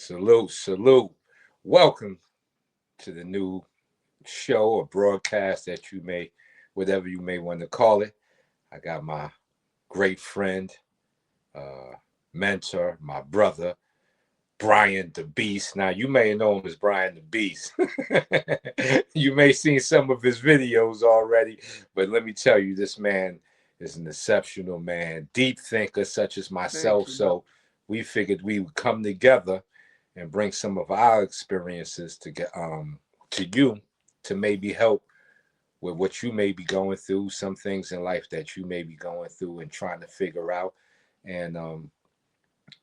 Salute, salute. Welcome to the new show or broadcast that you may, whatever you may want to call it. I got my great friend, uh, mentor, my brother, Brian the Beast. Now, you may know him as Brian the Beast. You may seen some of his videos already, but let me tell you, this man is an exceptional man, deep thinker such as Thank myself. you. So we figured we would come together and bring some of our experiences to you to maybe help with what you may be going through, some things in life that you may be going through and trying to figure out. And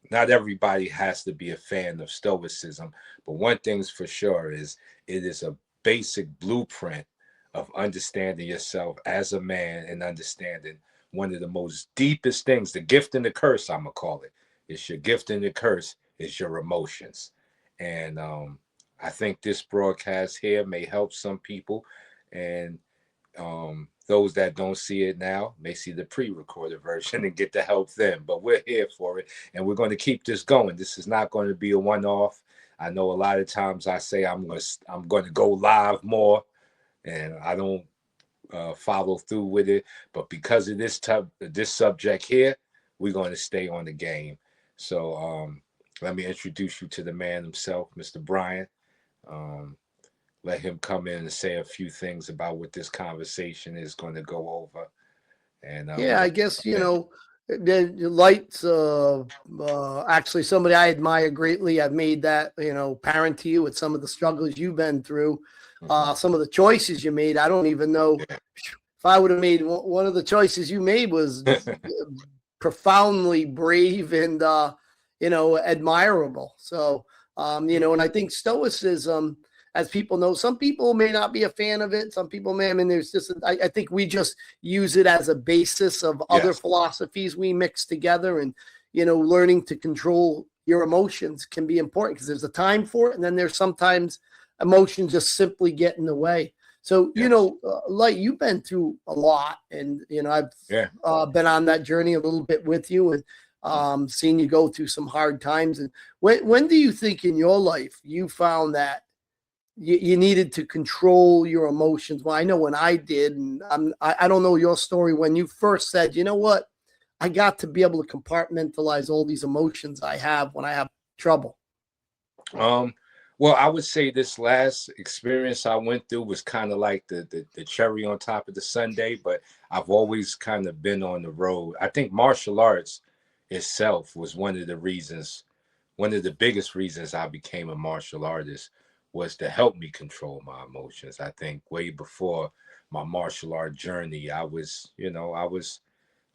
not everybody has to be a fan of Stoicism, but one thing's for sure is it is a basic blueprint of understanding yourself as a man and understanding one of the most deepest things, the gift and the curse, I'm gonna call it. It's your gift and the curse is your emotions. And I think this broadcast here may help some people. And those that don't see it now may see the pre-recorded version and get to help them. But we're here for it, and we're going to keep this going. This is not going to be a one-off. I know a lot of times I say I'm going to go live more, and I don't follow through with it. But because of this subject here, we're going to stay on the game. So let me introduce you to the man himself, Mr. Brian. Um, Let him come in and say a few things about what this conversation is going to go over. And we're Yeah, going I to guess jump in. the lights. Actually, somebody I admire greatly. I've made that parent to you with some of the struggles you've been through, Mhm. some of the choices you made. I don't even know if I would have made one of the choices you made was profoundly brave and admirable. So and I think stoicism, as people know, some people may not be a fan of it. Some people may. I mean, there's just I think we just use it as a basis of other Yes. philosophies we mix together, and learning to control your emotions can be important because there's a time for it, and then there's sometimes emotions just simply get in the way. So, Yes. like you've been through a lot, and I've Yeah. been on that journey a little bit with you, and Mm. seen you go through some hard times. And when do you think in your life you found that you needed to control your emotions? Well, I know when I did, and I don't know your story when you first said, you know what, I got to be able to compartmentalize all these emotions I have when I have trouble. Um, well, I would say this last experience I went through was kind of like the cherry on top of the sundae, but I've always kind of been on the road. I think martial arts itself was one of the biggest reasons I became a martial artist was to help me control my emotions. I think way before my martial art journey, I was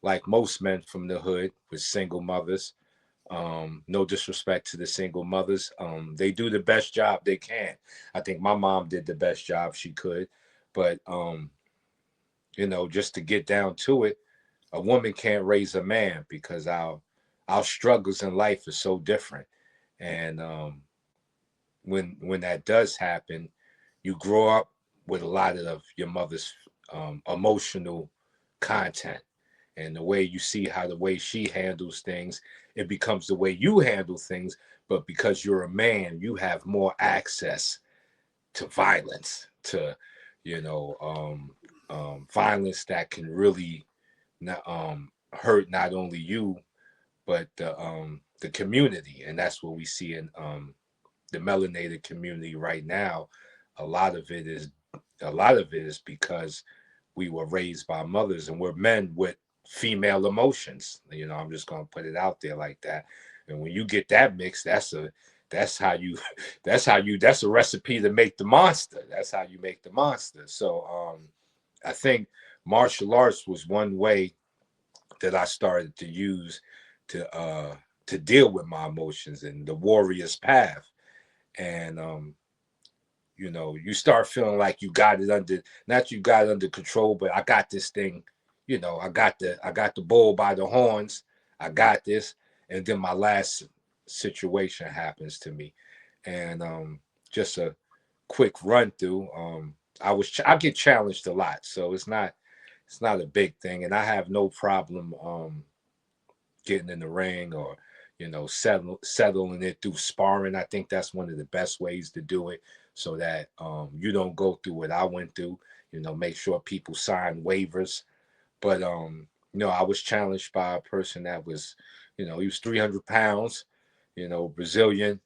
like most men from the hood with single mothers. No disrespect to the single mothers. They do the best job they can. I think my mom did the best job she could, but just to get down to it, a woman can't raise a man because our struggles in life are so different. And when that does happen, you grow up with a lot of your mother's emotional content, and the way you see how the way she handles things, it becomes the way you handle things. But because you're a man, you have more access to violence, to you know violence that can really not, hurt not only you but the community. And that's what we see in the melanated community right now. A lot of it is because we were raised by mothers and we're men with female emotions. I'm just gonna put it out there like that. And when you get that mix, that's how you that's a recipe to make the monster. That's how you make the monster. So I think martial arts was one way that I started to use to uh to deal with my emotions, and the warrior's path. And you start feeling like you got it under, not you got it under control, but I got this thing. I got the bull by the horns. I got this. And then my last situation happens to me. And just a quick run through. I get challenged a lot, so it's not a big thing, and I have no problem getting in the ring or settling it through sparring. I think that's one of the best ways to do it, so that you don't go through what I went through. Make sure people sign waivers. But I was challenged by a person that was, he was 300 pounds, Brazilian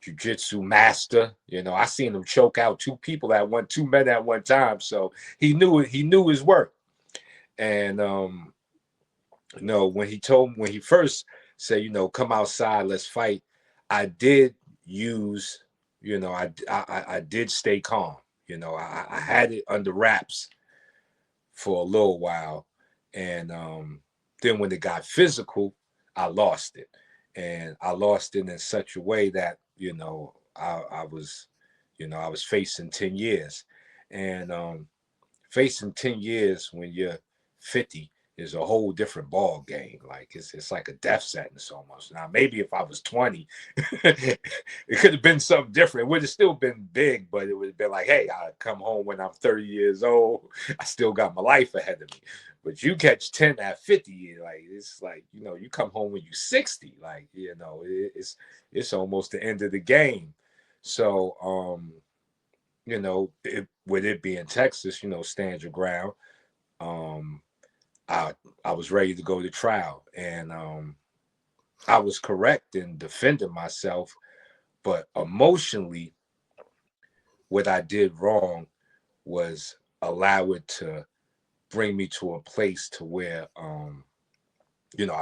jiu-jitsu master. I seen him choke out two men at one time. So he knew it. He knew his work. And when he first said, come outside, let's fight, I did use, I did stay calm. I had it under wraps for a little while. And then when it got physical, I lost it. And I lost it in such a way that, I was, I was facing 10 years. And facing 10 years when you're 50 is a whole different ball game. Like it's like a death sentence almost. Now maybe if I was 20, it could have been something different. It would have still been big, but it would have been like, hey, I come home when I'm 30 years old. I still got my life ahead of me. But you catch 10 at 50, like it's like, you come home when you're 60. Like, it's almost the end of the game. So with it being Texas, stand your ground. Um, I was ready to go to trial, and I was correct in defending myself, but emotionally, what I did wrong was allow it to bring me to a place to where, I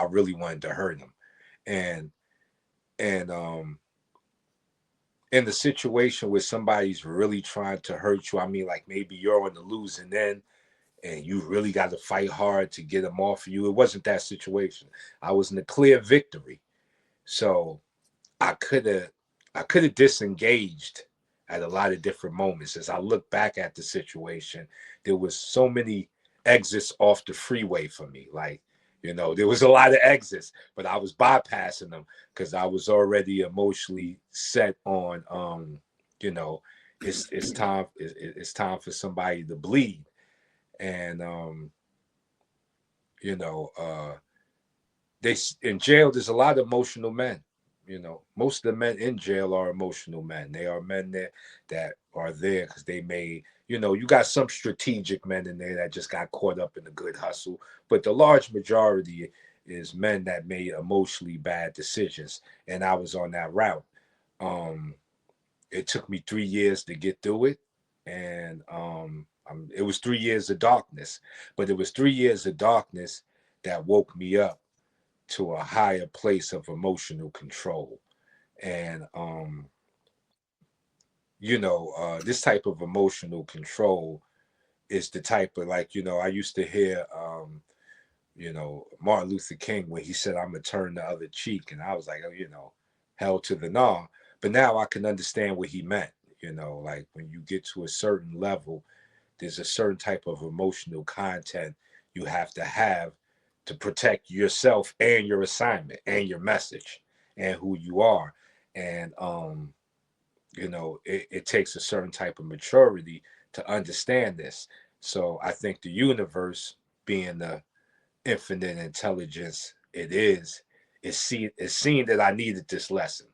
really wanted to hurt him, and and in the situation where somebody's really trying to hurt you, I mean, like maybe you're on the losing end and you really got to fight hard to get them off of you. It wasn't that situation. I was in a clear victory. So I could have disengaged at a lot of different moments. As I look back at the situation, there was so many exits off the freeway for me. Like, there was a lot of exits, but I was bypassing them because I was already emotionally set on you know, it's time for somebody to bleed. And you know, they in jail. There's a lot of emotional men. Most of the men in jail are emotional men. They are men that are there because they made. You got some strategic men in there that just got caught up in the good hustle, but the large majority is men that made emotionally bad decisions, and I was on that route. Um, it took me 3 years to get through it, and it was 3 years of darkness, but it was 3 years of darkness that woke me up to a higher place of emotional control. And this type of emotional control is the type of, like, I used to hear Martin Luther King when he said, I'm gonna turn the other cheek, and I was like, oh, hell to the gnaw. But now I can understand what he meant. Like when you get to a certain level, there's a certain type of emotional content you have to protect yourself and your assignment and your message and who you are. And it takes a certain type of maturity to understand this. So I think the universe, being the infinite intelligence it's seeing that I needed this lesson,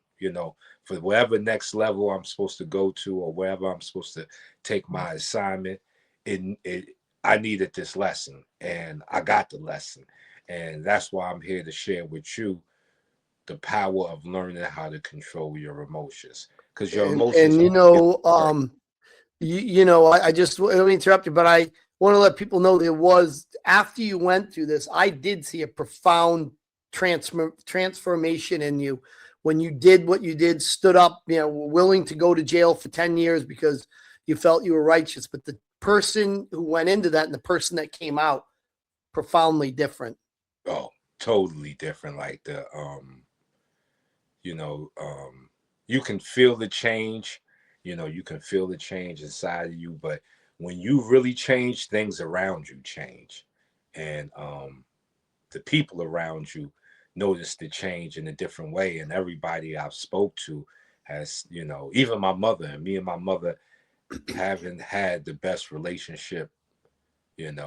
for whatever next level I'm supposed to go to, or wherever I'm supposed to take my assignment. It I needed this lesson, and I got the lesson. And that's why I'm here to share with you the power of learning how to control your emotions, because your emotions And are right. I just let me interrupt you, but I want to let people know there was, after you went through this, I did see a profound transformation in you when you did what you did, stood up, willing to go to jail for 10 years because you felt you were righteous. But the person who went into that and the person that came out, profoundly different. Oh, totally different. Like you know, you can feel the change. You can feel the change inside of you. But when you really change, things around you change, and the people around you notice the change in a different way. And everybody I've spoke to has, even my mother, and me and my mother haven't had the best relationship. And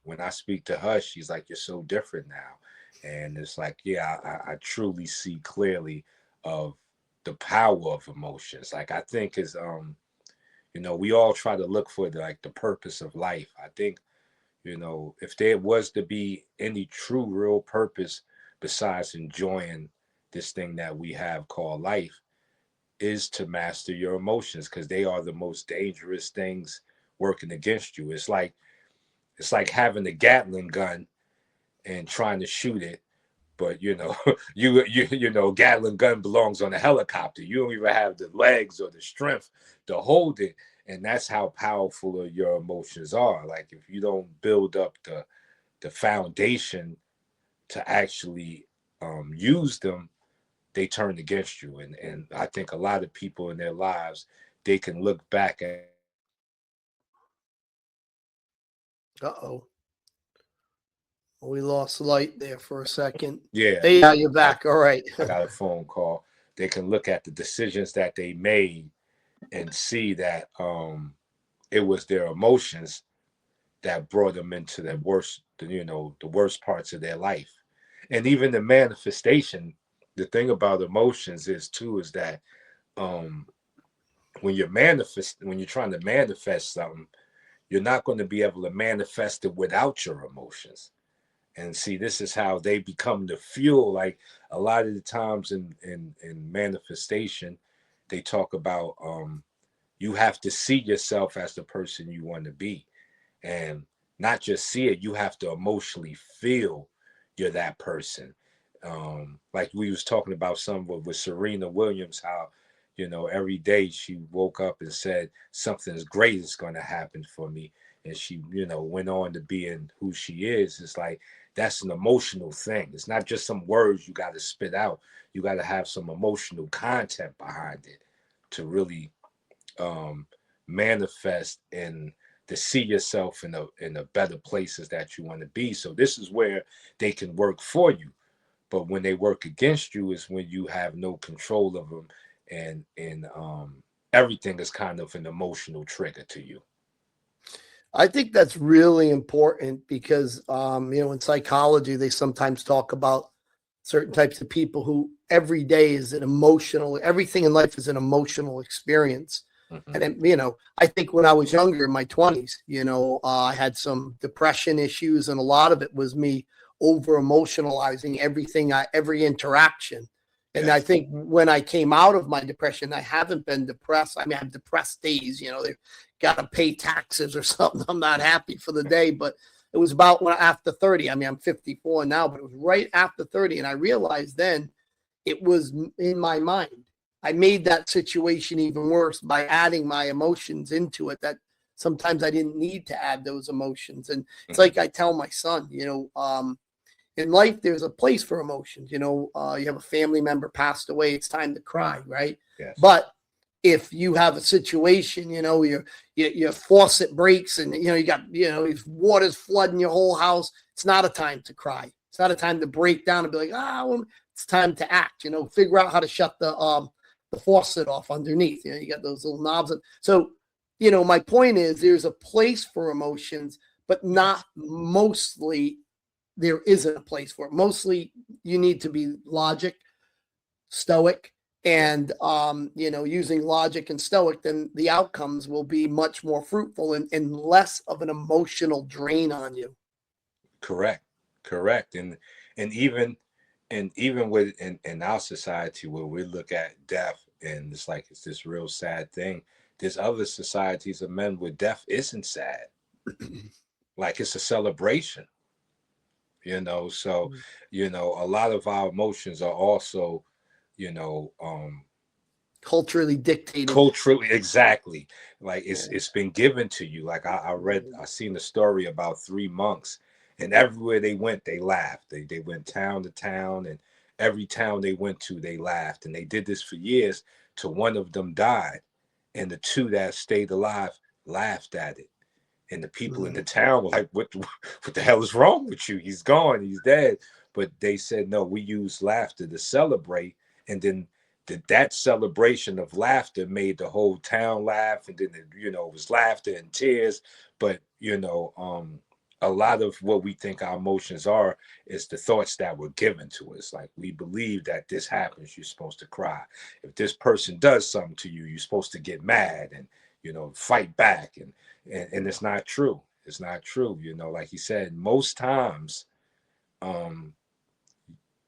when I speak to her, she's like, you're so different now. And it's like, yeah, I truly see clearly of the power of emotions. Like I think is we all try to look for the purpose of life. I think, if there was to be any true real purpose besides enjoying this thing that we have called life, is to master your emotions, because they are the most dangerous things working against you. It's like having a Gatling gun and trying to shoot it, but Gatling gun belongs on a helicopter. You don't even have the legs or the strength to hold it, and that's how powerful your emotions are. Like if you don't build up the foundation to actually use them, they turn against you. And I think a lot of people in their lives, they can look back at Uh-oh. We lost light there for a second. yeah, Hey, yeah, you're I, back. All right. I got a phone call. They can look at the decisions that they made and see that it was their emotions that brought them into the worst parts of their life. And even the manifestation, the thing about emotions is that um when you're trying to manifest something, you're not going to be able to manifest it without your emotions. And see, this is how they become the fuel. Like a lot of the times in manifestation, they talk about you have to see yourself as the person you want to be, and not just see it. You have to emotionally feel you're that person. Like we was talking about some with Serena Williams, how every day she woke up and said something's great is going to happen for me, and she went on to being who she is. It's like that's an emotional thing. It's not just some words you got to spit out. You got to have some emotional content behind it to really um, manifest and to see yourself in the better places that you want to be. So this is where they can work for you, but when they work against you is when you have no control of them, and everything is kind of an emotional trigger to you. I think that's really important because, in psychology, they sometimes talk about certain types of people who every day is an emotional, everything in life is an emotional experience. Mm-hmm. And, I think when I was younger in my 20s, I had some depression issues, and a lot of it was me over emotionalizing every interaction. And I Yes. think when I came out of my depression, I haven't been depressed. I mean, I have depressed days, they got to pay taxes or something. I'm not happy for the day, but it was about when after 30. I mean, I'm 54 now, but it was right after 30. And I realized then it was in my mind. I made that situation even worse by adding my emotions into it that sometimes I didn't need to add those emotions. And it's Mm-hmm. like I tell my son, in life, there's a place for emotions. You have a family member passed away, it's time to cry, right? Yes. But if you have a situation, your faucet breaks and you got if water's flooding your whole house, it's not a time to cry. It's not a time to break down and be like, well, it's time to act. Figure out how to shut the faucet off underneath. You got those little knobs. So, my point is, there's a place for emotions, but not mostly. There isn't a place for it. Mostly, you need to be stoic, and using logic and stoic, then the outcomes will be much more fruitful and less of an emotional drain on you. Correct. Correct. And even with in our society where we look at death and it's this real sad thing, there's other societies of men where death isn't sad. Like it's a celebration. So a lot of our emotions are also you know um Culturally dictated. culturally, exactly. Like it's Yeah. it's been given to you. Like I seen a story about three monks, and everywhere they went they laughed. They went town to town, and every town they went to they laughed, and they did this for years till one of them died, and the two that stayed alive laughed at it. And the people in the Mm. town were like, what the hell is wrong with you? He's gone, he's dead. But they said, no, we use laughter to celebrate. And then that celebration of laughter made the whole town laugh. And then, it was laughter and tears. But, a lot of what we think our emotions are is the thoughts that were given to us. Like we believe that this happens, you're supposed to cry. If this person does something to you, you're supposed to get mad and, fight back. And it's not true. It's not true. Like you said, most times, um,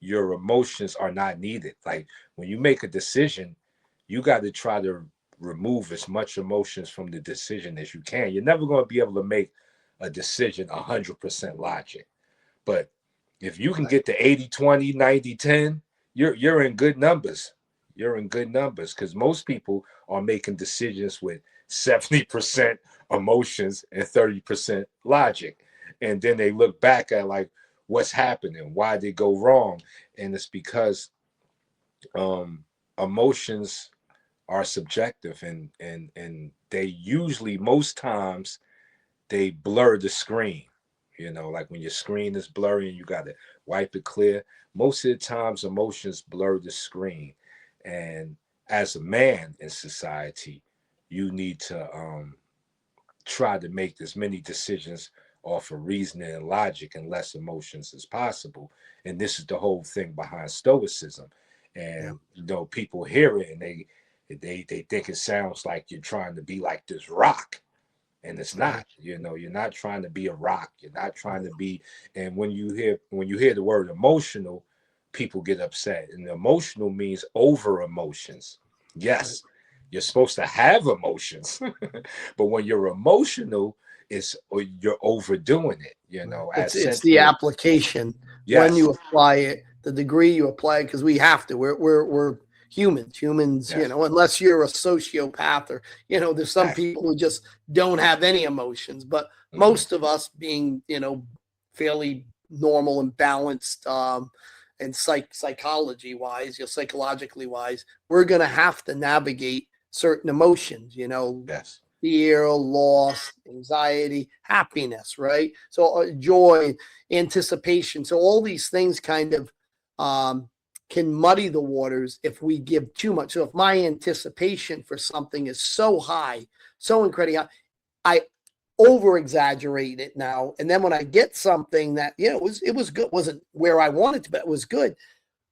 your emotions are not needed. Like when you make a decision, you got to try to remove as much emotions from the decision as you can. You're never going to be able to make a decision 100% logic. But if you can Right. get to 80-20, 90-10, you're in good numbers. You're in good numbers because most people are making decisions with 70% emotions and 30% logic. And then they look back at like what's happening, why they go wrong. And it's because um, emotions are subjective and they usually most times they blur the screen. Like when your screen is blurry and you got to wipe it clear. Most of the times, emotions blur the screen. And as a man in society, you need to try to make as many decisions off of reasoning and logic and less emotions as possible. And this is the whole thing behind Stoicism. Yeah. And people hear it and they think it sounds like you're trying to be like this rock, and it's Right. not. You're not trying to be a rock. You're not trying to be. And when you hear the word emotional, people get upset. And emotional means over emotions. Right. Yes, you're supposed to have emotions, but when you're emotional, it's or you're overdoing it. Right. As It's the sensitive. application when Yes, you apply it, the degree you apply it, because we have to. We're humans. Humans, yes, unless you're a sociopath or there's some exactly. people who just don't have any emotions. But Hmm. most of us being fairly normal and balanced, and psychology wise, psychologically wise, we're gonna have to navigate certain emotions. Yes, Fear, loss, anxiety, happiness, right? So joy, anticipation. So all these things kind of can muddy the waters if we give too much. So if my anticipation for something is so high, so incredibly high, I over exaggerate it now. And then when I get something that, it was good, wasn't where I wanted to, but it was good.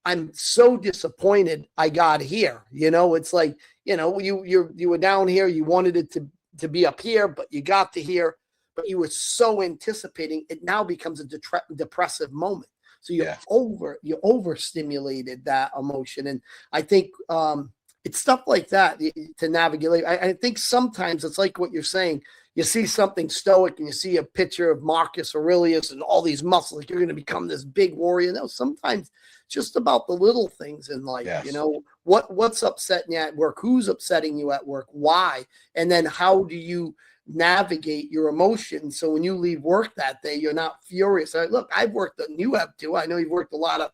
I'm so disappointed I got here. It's like, you were down here, you wanted it to be up here, but you got to here, but you were so anticipating it now becomes a depressive moment. So yes, you overstimulated that emotion. And I think it's stuff like that to navigate. I think sometimes it's like what you're saying. You see something stoic and you see a picture of Marcus Aurelius and all these muscles, like you're going to become this big warrior. No, sometimes just about the little things in life. yes, What's upsetting you at work, who's upsetting you at work, why, and then how do you navigate your emotions so when you leave work that day you're not furious. Look, I've worked, and you have too, I know you've worked a lot of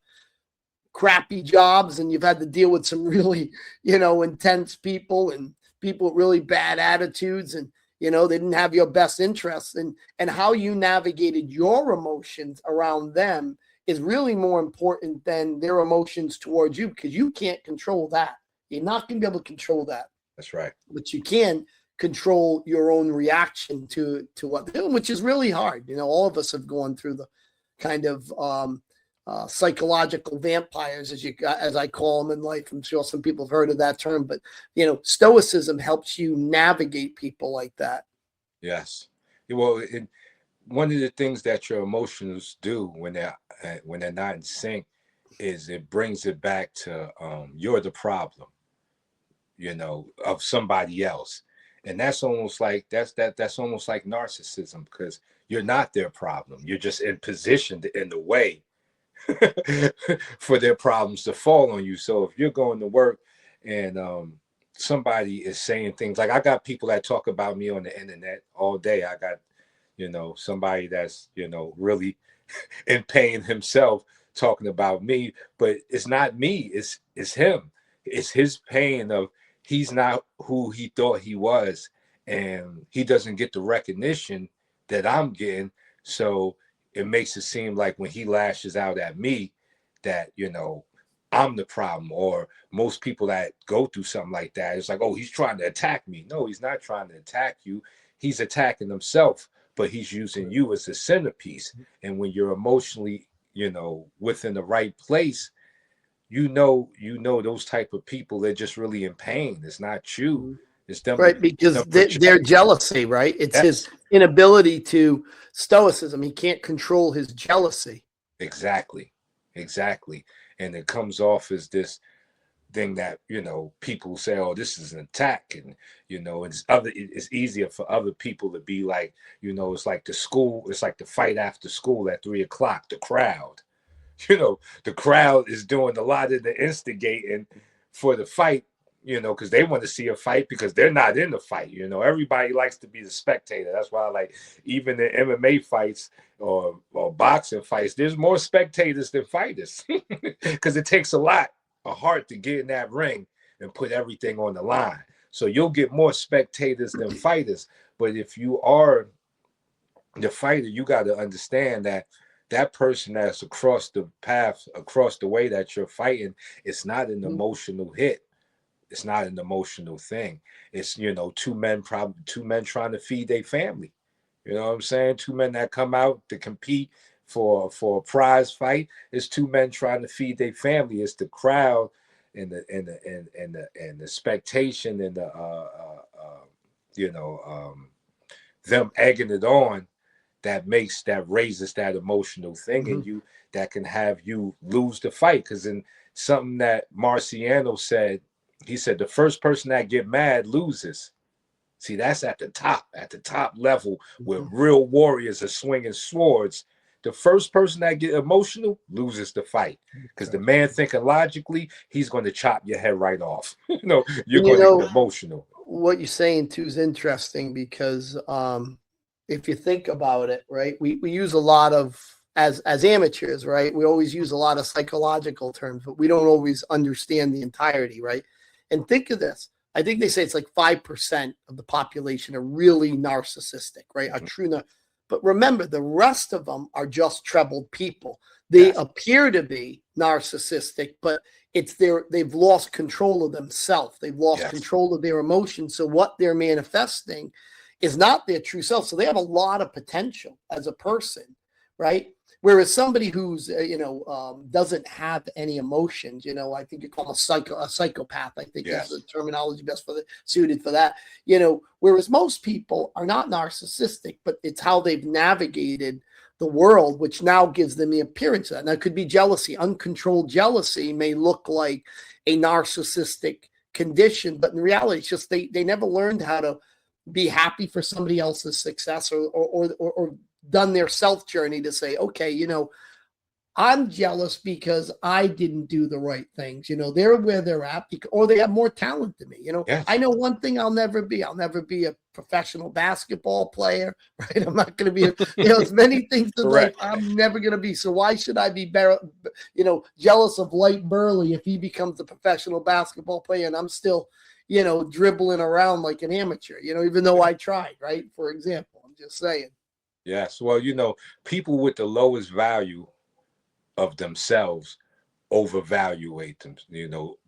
crappy jobs and you've had to deal with some really intense people and people with really bad attitudes, and they didn't have your best interests, and how you navigated your emotions around them is really more important than their emotions towards you, because you can't control that. You're not going to be able to control that, that's right. but you can control your own reaction to what they're doing, which is really hard. All of us have gone through the kind of psychological vampires, as I call them in life. I'm sure some people have heard of that term, but Stoicism helps you navigate people like that. Yes. Well, one of the things that your emotions do when they're not in sync is it brings it back to you're the problem, of somebody else. And that's almost like that's almost like narcissism because you're not their problem. You're just in position in the way for their problems to fall on you. So if you're going to work and somebody is saying things like I got people that talk about me on the internet all day. I got, somebody that's, really in pain himself talking about me, but it's not me, it's him. It's his pain of he's not who he thought he was and he doesn't get the recognition that I'm getting. So it makes it seem like when he lashes out at me that, I'm the problem. Or most people that go through something like that, it's like, oh, he's trying to attack me. No, he's not trying to attack you. He's attacking himself but he's using you as a centerpiece. And when you're emotionally, within the right place, those type of people, they're just really in pain. It's not you. Mhm. It's them, Right, because them their projecting. jealousy, right? It's his Yes, inability to stoicism. He can't control his jealousy. exactly. Exactly. And it comes off as this thing that, people say, oh, this is an attack. And, it's easier for other people to be like, it's like it's like the fight after school at 3 o'clock, the crowd. The crowd is doing a lot of the instigating for the fight, because they want to see a fight because they're not in the fight. Everybody likes to be the spectator. That's why, like, even in MMA fights or boxing fights, there's more spectators than fighters because it takes a lot of heart to get in that ring and put everything on the line. So you'll get more spectators than fighters. But if you are the fighter, you got to understand that that person that's across the path, across the way that you're fighting, it's not an Mhm. emotional hit. It's not an emotional thing. It's, two men trying to feed their family. You know what I'm saying? Two men that come out to compete for a prize fight. It's two men trying to feed their family. It's the crowd and the expectation and the you know them egging it on that raises that emotional thing in Mhm. you that can have you lose the fight. Because in something that Marciano said, he said the first person that get mad loses. See, that's at the top level where Mhm. real warriors are swinging swords. The first person that get emotional loses the fight because the man thinking logically, he's going to chop your head right off. You're And going to get emotional. what you're saying too is interesting because if you think about it, right, we use a lot of as amateurs, right? We always use a lot of psychological terms, but we don't always understand the entirety, right? And think of this. I think they say it's like 5% of the population are really narcissistic, right? Are true. But remember, the rest of them are just troubled people. They Yes, appear to be narcissistic, but they've lost control of themselves. They've lost yes, control of their emotions. So what they're manifesting is not their true self. So they have a lot of potential as a person, right? Whereas somebody who's doesn't have any emotions, I think you call them a psychopath. I think is the yes, terminology best suited for that. Whereas most people are not narcissistic, but it's how they've navigated the world, which now gives them the appearance of that. Now, it could be jealousy. Uncontrolled jealousy may look like a narcissistic condition, but in reality, it's just they never learned how to be happy for somebody else's success or done their self journey to say, okay, I'm jealous because I didn't do the right things. They're where they're at, or they have more talent than me. I yes. know one thing I'll never be. I'll never be a professional basketball player, right? I'm not going to be, there's many things in life Correct. I'm never going to be. So why should I be, jealous of Light Burley if he becomes a professional basketball player and I'm still, dribbling around like an amateur, even though I tried, right? For example, I'm just saying. Yes. Well, people with the lowest value of themselves overvaluate them,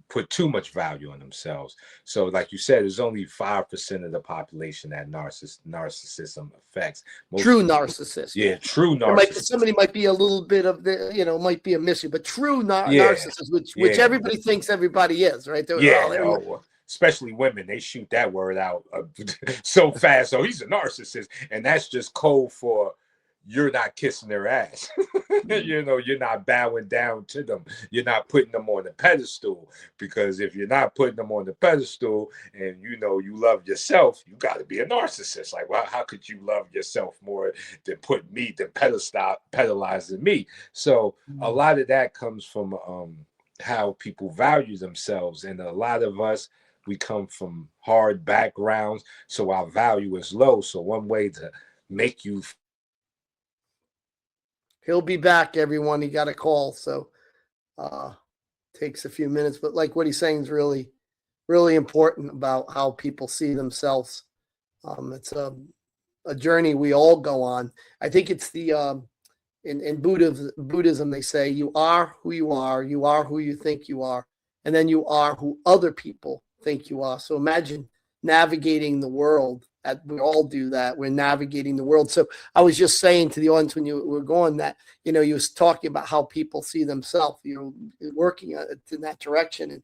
put too much value on themselves. So, like you said, there's only 5% of the population that narcissism affects. Most True people, narcissist, yeah, yeah. true There might be narcissist. somebody might be a little bit of might be a mystery, but true Yeah, narcissist, which yeah, everybody thinks everybody is, right? yeah. Oh, especially women, they shoot that word out so fast. Oh, he's a narcissist, and that's just code for you're not kissing their ass. You're not bowing down to them. You're not putting them on the pedestal, because if you're not putting them on the pedestal and you love yourself, you got to be a narcissist. Like, well, how could you love yourself more than pedalizing me? So a lot of that comes from how people value themselves, and a lot of us, we come from hard backgrounds, so our value is low. So one way to make you He'll be back, everyone. He got a call, so uh takes a few minutes, but like what he's saying is really, really important about how people see themselves. It's a journey we all go on. I think it's the in Buddhism they say you are who you are who you think you are, and then you are who other people think you are. So imagine navigating the world we all do that. We're navigating the world. So I was just saying to the audience when you were going that, you was talking about how people see themselves, working in that direction. And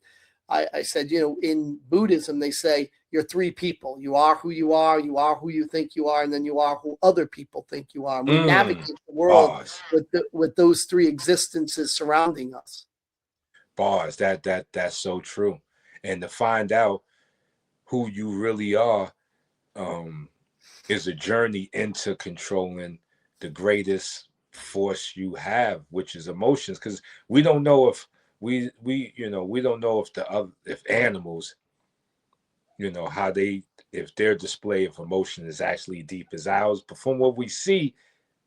I said, in Buddhism, they say you're three people. You are who you are who you think you are, and then you are who other people think you are. And we navigate the world Bars. with those three existences surrounding us. Bars. That's so true. And to find out who you really are, um, is a journey into controlling the greatest force you have, which is emotions. Because we don't know if we don't know if if animals, how if their display of emotion is actually deep as ours. But from what we see,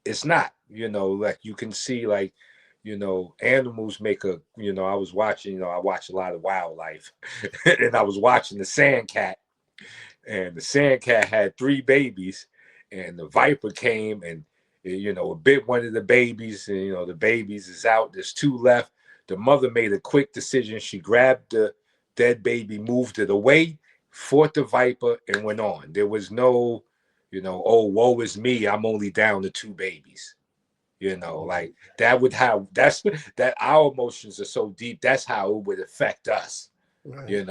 it's not. Like you can see, like, animals make I was watching, I watch a lot of wildlife, and I was watching the sand cat, and the sand cat had three babies, and the viper came and it bit one of the babies, and the babies is out. There's two left. The mother made a quick decision. She grabbed the dead baby, moved it away, fought the viper, and went on. There was no, oh, woe is me, I'm only down to two babies. Like that would how that's that our emotions are so deep. That's how it would affect us. Right.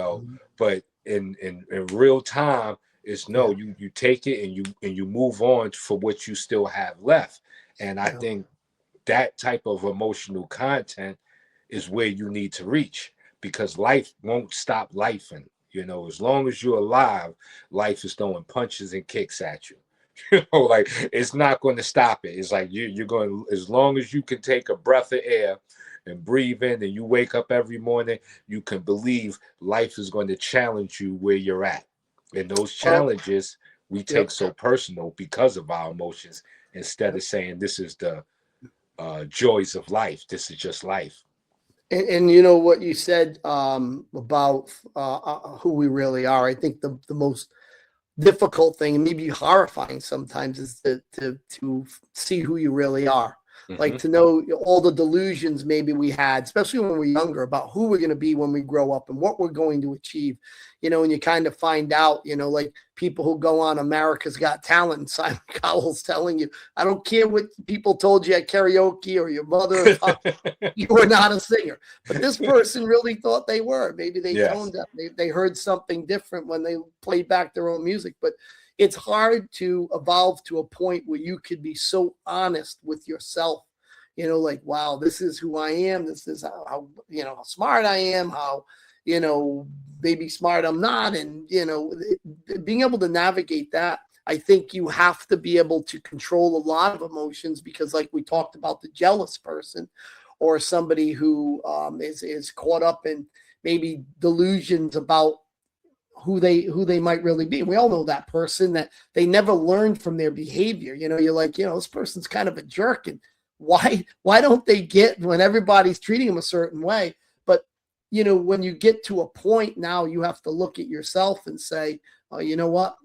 But in real time, it's no, Yeah. you take it and you move on for what you still have left. And I think that type of emotional content is where you need to reach, because life won't stop lifing. As long as you're alive, life is throwing punches and kicks at you. Like it's not going to stop it. It's like you're going, as long as you can take a breath of air and breathe in, and you wake up every morning, you can believe life is going to challenge you where you're at. And those Well, challenges we take yep. so personal because of our emotions, instead of saying this is the joys of life. This is just life. And you know what you said about who we really are. I think the most difficult thing, and maybe horrifying sometimes, is to see who you really are. Like Mm-hmm. to know all the delusions maybe we had, especially when we're younger, about who we're going to be when we grow up and what we're going to achieve. And you kind of find out, like people who go on America's Got Talent, and Simon Cowell's telling you, I don't care what people told you at karaoke or your mother or father, you were not a singer. But this person really thought they were. Maybe they Yes. toned up. They heard something different when they played back their own music. But it's hard to evolve to a point where you could be so honest with yourself. Like, wow, this is who I am. This is how how smart I am. How maybe smart I'm not. And being able to navigate that. I think you have to be able to control a lot of emotions, because like we talked about, the jealous person or somebody who is caught up in maybe delusions about who they might really be. We all know that person that they never learned from their behavior. You're like, this person's kind of a jerk, and why don't they get when everybody's treating them a certain way? But when you get to a point, now you have to look at yourself and say, oh, you know what?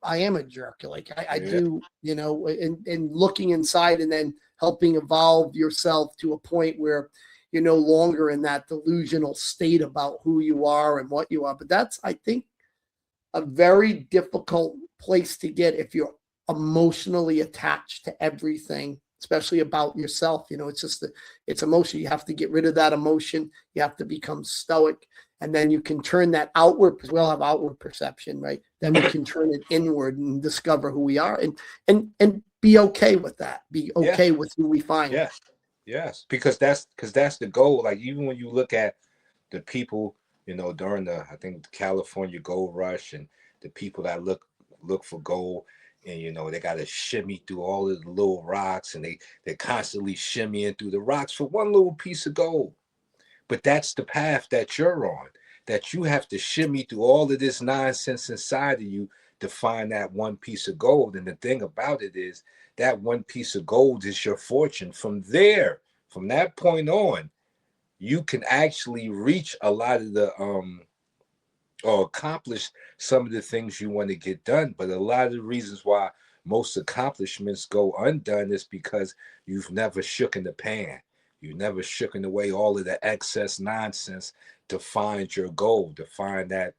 I am a jerk. Like I Yeah. do, and looking inside and then helping evolve yourself to a point where you're no longer in that delusional state about who you are and what you are. But that's, I think, a very difficult place to get if you're emotionally attached to everything, especially about yourself. It's emotion. You have to get rid of that emotion. You have to become stoic. And then you can turn that outward, because we all have outward perception, right? Then we can turn it inward and discover who we are, and be okay with that. Be Yeah. okay with who we find. Yes. Yes. Because that's the goal. Like even when you look at the people, during the, I think, the California gold rush, and the people that look for gold, and they got to shimmy through all of the little rocks, and they're constantly shimmying through the rocks for one little piece of gold. But that's the path that you're on, that you have to shimmy through all of this nonsense inside of you to find that one piece of gold. And the thing about it is that one piece of gold is your fortune. From there, from that point on, you can actually reach a lot of the or accomplish some of the things you want to get done. But a lot of the reasons why most accomplishments go undone is because you've never shook in the pan. You've never shooken away all of the excess nonsense to find your goal, to find that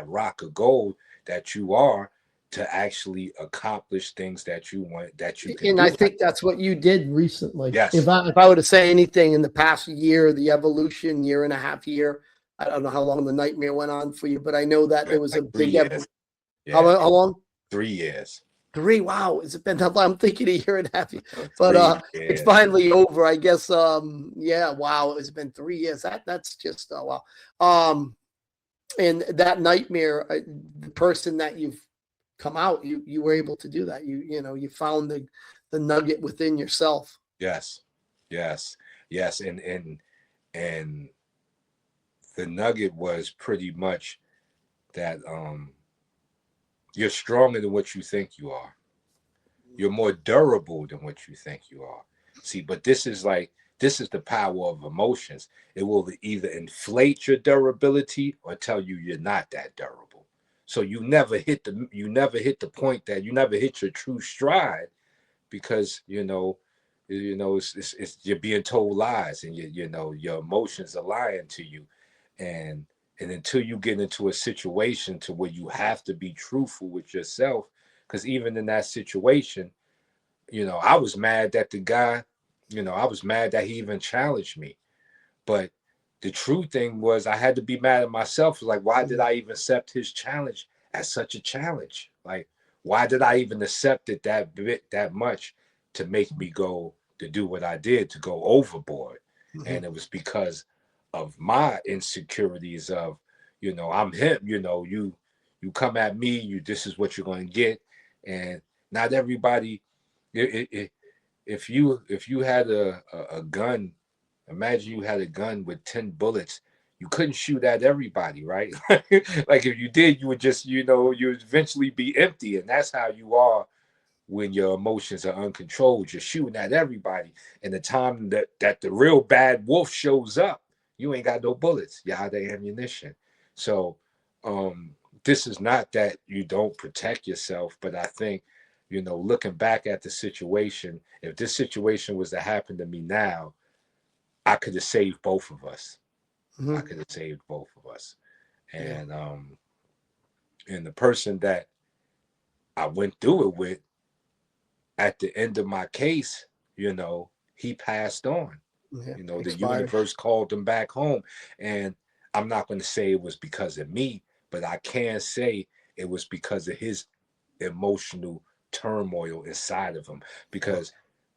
rock of gold that you are. to actually accomplish things that you want, that you can And do. I think that's what you did recently. Yes, If I were to say anything in the past year, the evolution, year and a half year, I don't know how long the nightmare went on for you, but I know that there was a like 3 big years. Yeah, how long? 3 years. 3. Wow, has it been that long? I'm thinking a year and a half. But 3 years. it's finally over. I guess yeah, wow, it's been 3 years. That's just wow. And that nightmare, the person that you've come out, you were able to do that. You found the nugget within yourself. Yes, yes, yes. And the nugget was pretty much that you're stronger than what you think you are. You're more durable than what you think you are. See, but this is the power of emotions. It will either inflate your durability or tell you you're not that durable. So you never hit the point that you never hit your true stride because it's you're being told lies and your emotions are lying to you, and until you get into a situation to where you have to be truthful with yourself, because even in that situation, I was mad that the guy, I was mad that he even challenged me. But the true thing was I had to be mad at myself. Like, why did I even accept his challenge as such a challenge? Like, why did I even accept it that much to make me go to do what I did, to go overboard? Mm-hmm. And it was because of my insecurities of, I'm him, you come at me, this is what you're going to get. And not everybody, it, if you had a gun, imagine you had a gun with 10 bullets. You couldn't shoot at everybody, right? Like if you did, you would just, you'd eventually be empty. And that's how you are when your emotions are uncontrolled. You're shooting at everybody. And the time that the real bad wolf shows up, you ain't got no bullets. You're out of ammunition. So this is not that you don't protect yourself, but I think, looking back at the situation, if this situation was to happen to me now, I could have saved both of us. Mm-hmm. I could have saved both of us. And the person that I went through it with, at the end of my case, he passed on. Yeah, The expired. universe called him back home. And I'm not going to say it was because of me, but I can say it was because of his emotional turmoil inside of him. Because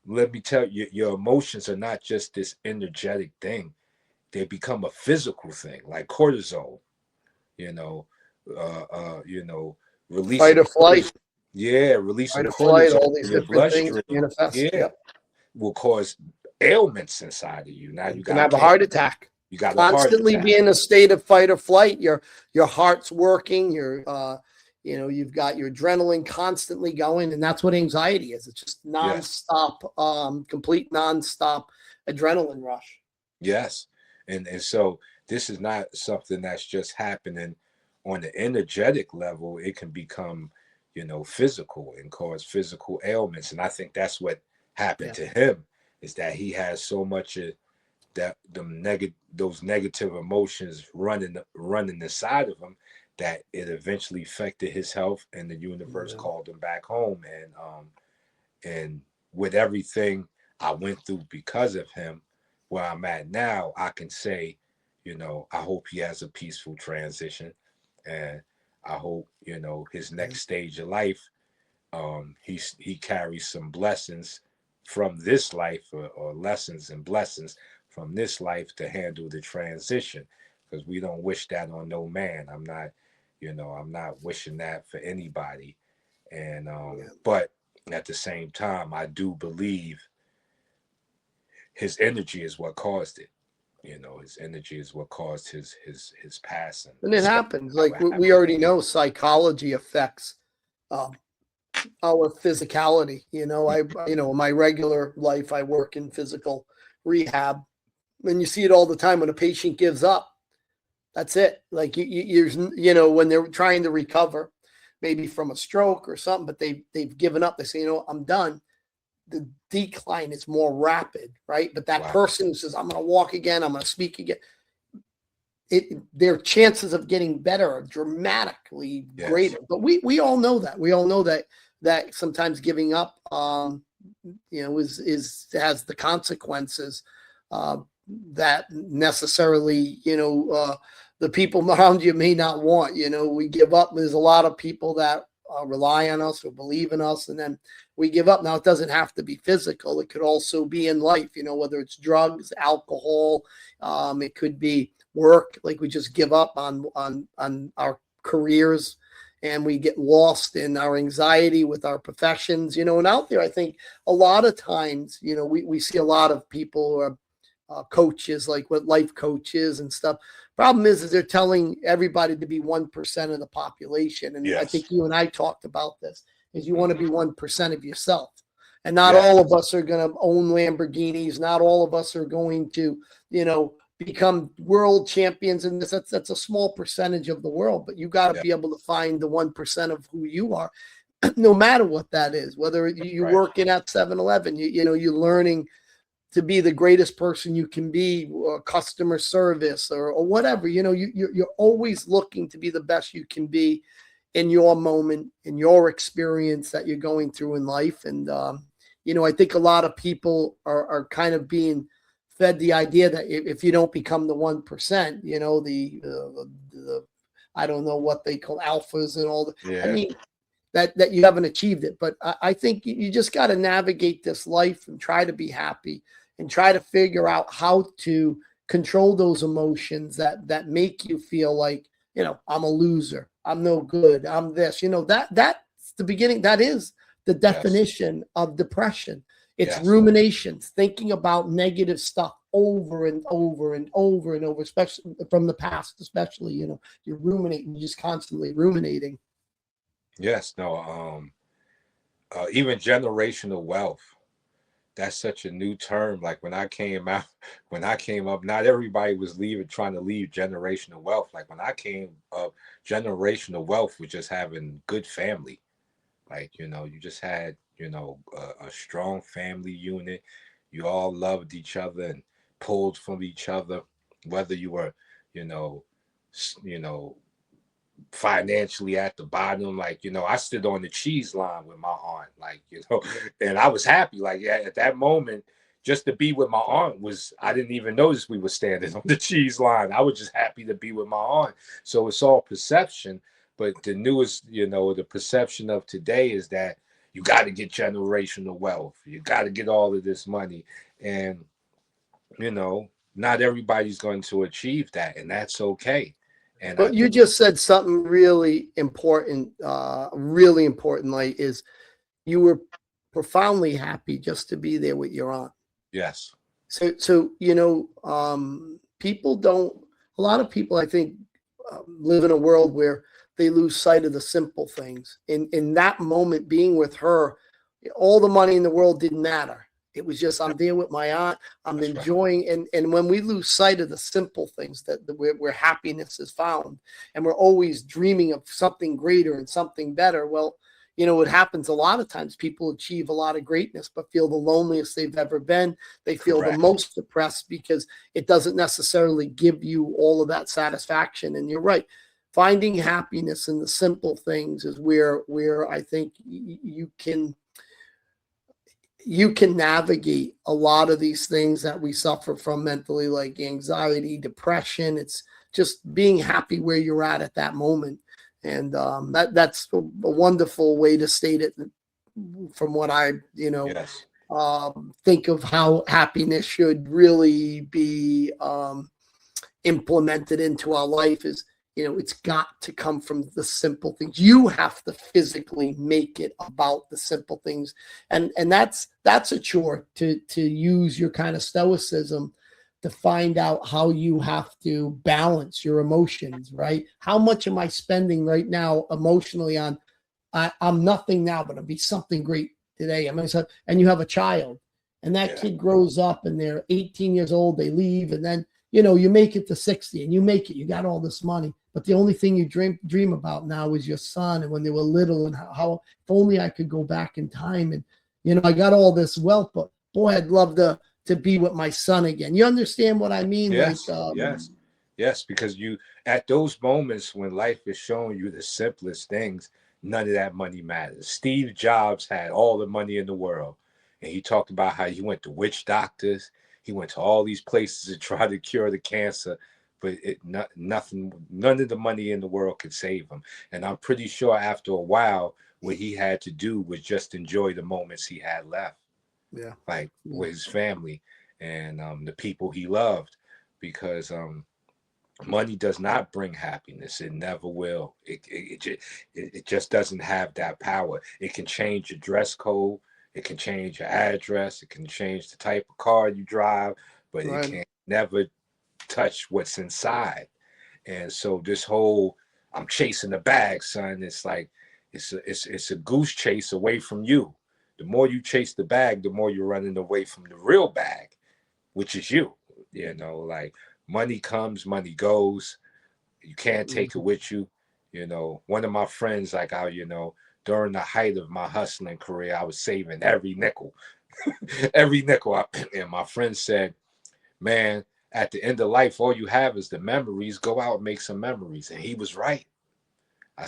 let me tell you, your emotions are not just this energetic thing. They become a physical thing, like cortisol, you know, Fight releasing or flight. cortisol. Yeah, releasing Fight or flight. cortisol All these in your different things bloodstream. manifest. Yeah, Yep. will cause ailments inside of you. Now you You can got have a cancer. heart attack. You got a heart Constantly attack. be in a state of fight or flight. Your heart's working. You've got your adrenaline constantly going, and that's what anxiety is. It's just Yes. nonstop, complete nonstop adrenaline rush. Yes. And so this is not something that's just happening on the energetic level. It can become, physical and cause physical ailments. And I think that's what happened to him, is that he has so much of that those negative emotions running inside of him, that it eventually affected his health, and the universe called him back home. And with everything I went through because of him, where I'm at now, I can say, I hope he has a peaceful transition, and I hope, his next stage of life, he carries some blessings from this life, or lessons and blessings from this life to handle the transition, because we don't wish that on no man. I'm not wishing that for anybody. And but at the same time, I do believe his energy is what caused it. His energy is what caused his passing. And it So happens. how Like it we happened. already know, psychology affects um, our physicality. In my regular life, I work in physical rehab, and you see it all the time when a patient gives up. That's it. Like when they're trying to recover, maybe from a stroke or something, but they've given up. They say, I'm done. The decline is more rapid, right? But that Wow. person who says, I'm going to walk again, I'm going to speak again, their chances of getting better are dramatically Yes. greater. But we all know that. We all know that sometimes giving up, is has the consequences that necessarily, the people around you may not want. We give up. There's a lot of people that rely on us or believe in us, and then we give up. Now, it doesn't have to be physical. It could also be in life, whether it's drugs, alcohol, it could be work. Like, we just give up on our careers, and we get lost in our anxiety with our professions, and out there, I think a lot of times, we see a lot of people who are coaches, like what life coaches and stuff. Problem is they're telling everybody to be 1% of the population. And I Yes. think you and I talked about this, is you want to be 1% of yourself. And not Yes. all of us are going to own Lamborghinis. Not all of us are going to, become world champions in this. That's a small percentage of the world, but you got to be able to find the 1% of who you are, no matter what that is, whether you're Right. working at 7-Eleven, you're learning to be the greatest person you can be, or customer service, or whatever. You're always looking to be the best you can be in your moment, in your experience that you're going through in life. And I think a lot of people are kind of being fed the idea that if you don't become the 1%, the I don't know what they call alphas and all that. Yeah. I mean, that you haven't achieved it. But I think you just got to navigate this life and try to be happy, and try to figure out how to control those emotions that make you feel like, I'm a loser, I'm no good, I'm this. That's the beginning. That is the definition of depression. It's ruminations, thinking about negative stuff over and over and over and over, especially from the past. Especially, you're ruminating, you're just constantly ruminating. Yes. No. Even generational wealth. That's such a new term. Like, when I came up, not everybody was trying to leave generational wealth. Like, when I came up, generational wealth was just having good family. Like, you just had, a strong family unit. You all loved each other and pulled from each other, whether you were, you know, you know, financially at the bottom. Like, I stood on the cheese line with my aunt, like, and I was happy. Like, yeah, at that moment, just to be with my aunt I didn't even notice we were standing on the cheese line. I was just happy to be with my aunt. So it's all perception. But the newest, the perception of today is that you got to get generational wealth. You got to get all of this money. And, not everybody's going to achieve that. And that's okay. And I But you think, just said something really important, like, is you were profoundly happy just to be there with your aunt. yes. So people don't. A lot of people, I think, live in a world where they lose sight of the simple things. In that moment, being with her, all the money in the world didn't matter. It was just, I'm there with my aunt. I'm That's right. enjoying, and when we lose sight of the simple things where happiness is found, and we're always dreaming of something greater and something better. Well, it happens a lot of times. People achieve a lot of greatness, but feel the loneliest they've ever been. They feel the Correct. most depressed because it doesn't necessarily give you all of that satisfaction. And you're right. Finding happiness in the simple things is where I think you can navigate a lot of these things that we suffer from mentally, like anxiety, depression. It's just being happy where you're at that moment. And that's a wonderful way to state it, from what I, Yes. think of how happiness should really be implemented into our life. Is, it's got to come from the simple things. You have to physically make it about the simple things. And that's a chore, to use your kind of stoicism to find out how you have to balance your emotions, right? How much am I spending right now emotionally on, I'm nothing now, but I'll be something great today. And you have a child, and that kid grows up and they're 18 years old, they leave, and then, you make it to 60 and you got all this money, but the only thing you dream about now is your son and when they were little, and how if only I could go back in time, and, I got all this wealth, but boy, I'd love to be with my son again. You understand what I mean? Yes. Like, Yes. Yes, because you at those moments when life is showing you the simplest things, none of that money matters. Steve Jobs had all the money in the world, and he talked about how he went to witch doctors, he went to all these places to try to cure the cancer, but nothing, none of the money in the world could save him. And I'm pretty sure after a while, what he had to do was just enjoy the moments he had left, Yeah. like Yeah. with his family and the people he loved, because money does not bring happiness. It never will. It just doesn't have that power. It can change your dress code. It can change your address. It can change the type of car you drive, but it Right. can never touch what's inside. And so this whole I'm chasing the bag, son, it's like it's a goose chase away from you. The more you chase the bag, the more you're running away from the real bag, which is you. You know, like money comes, money goes. You can't take it Mhm. with you. You know, one of my friends, like during the height of my hustling career, I was saving every nickel, every nickel. And my friend said, man, at the end of life, all you have is the memories. Go out and make some memories. And he was right. I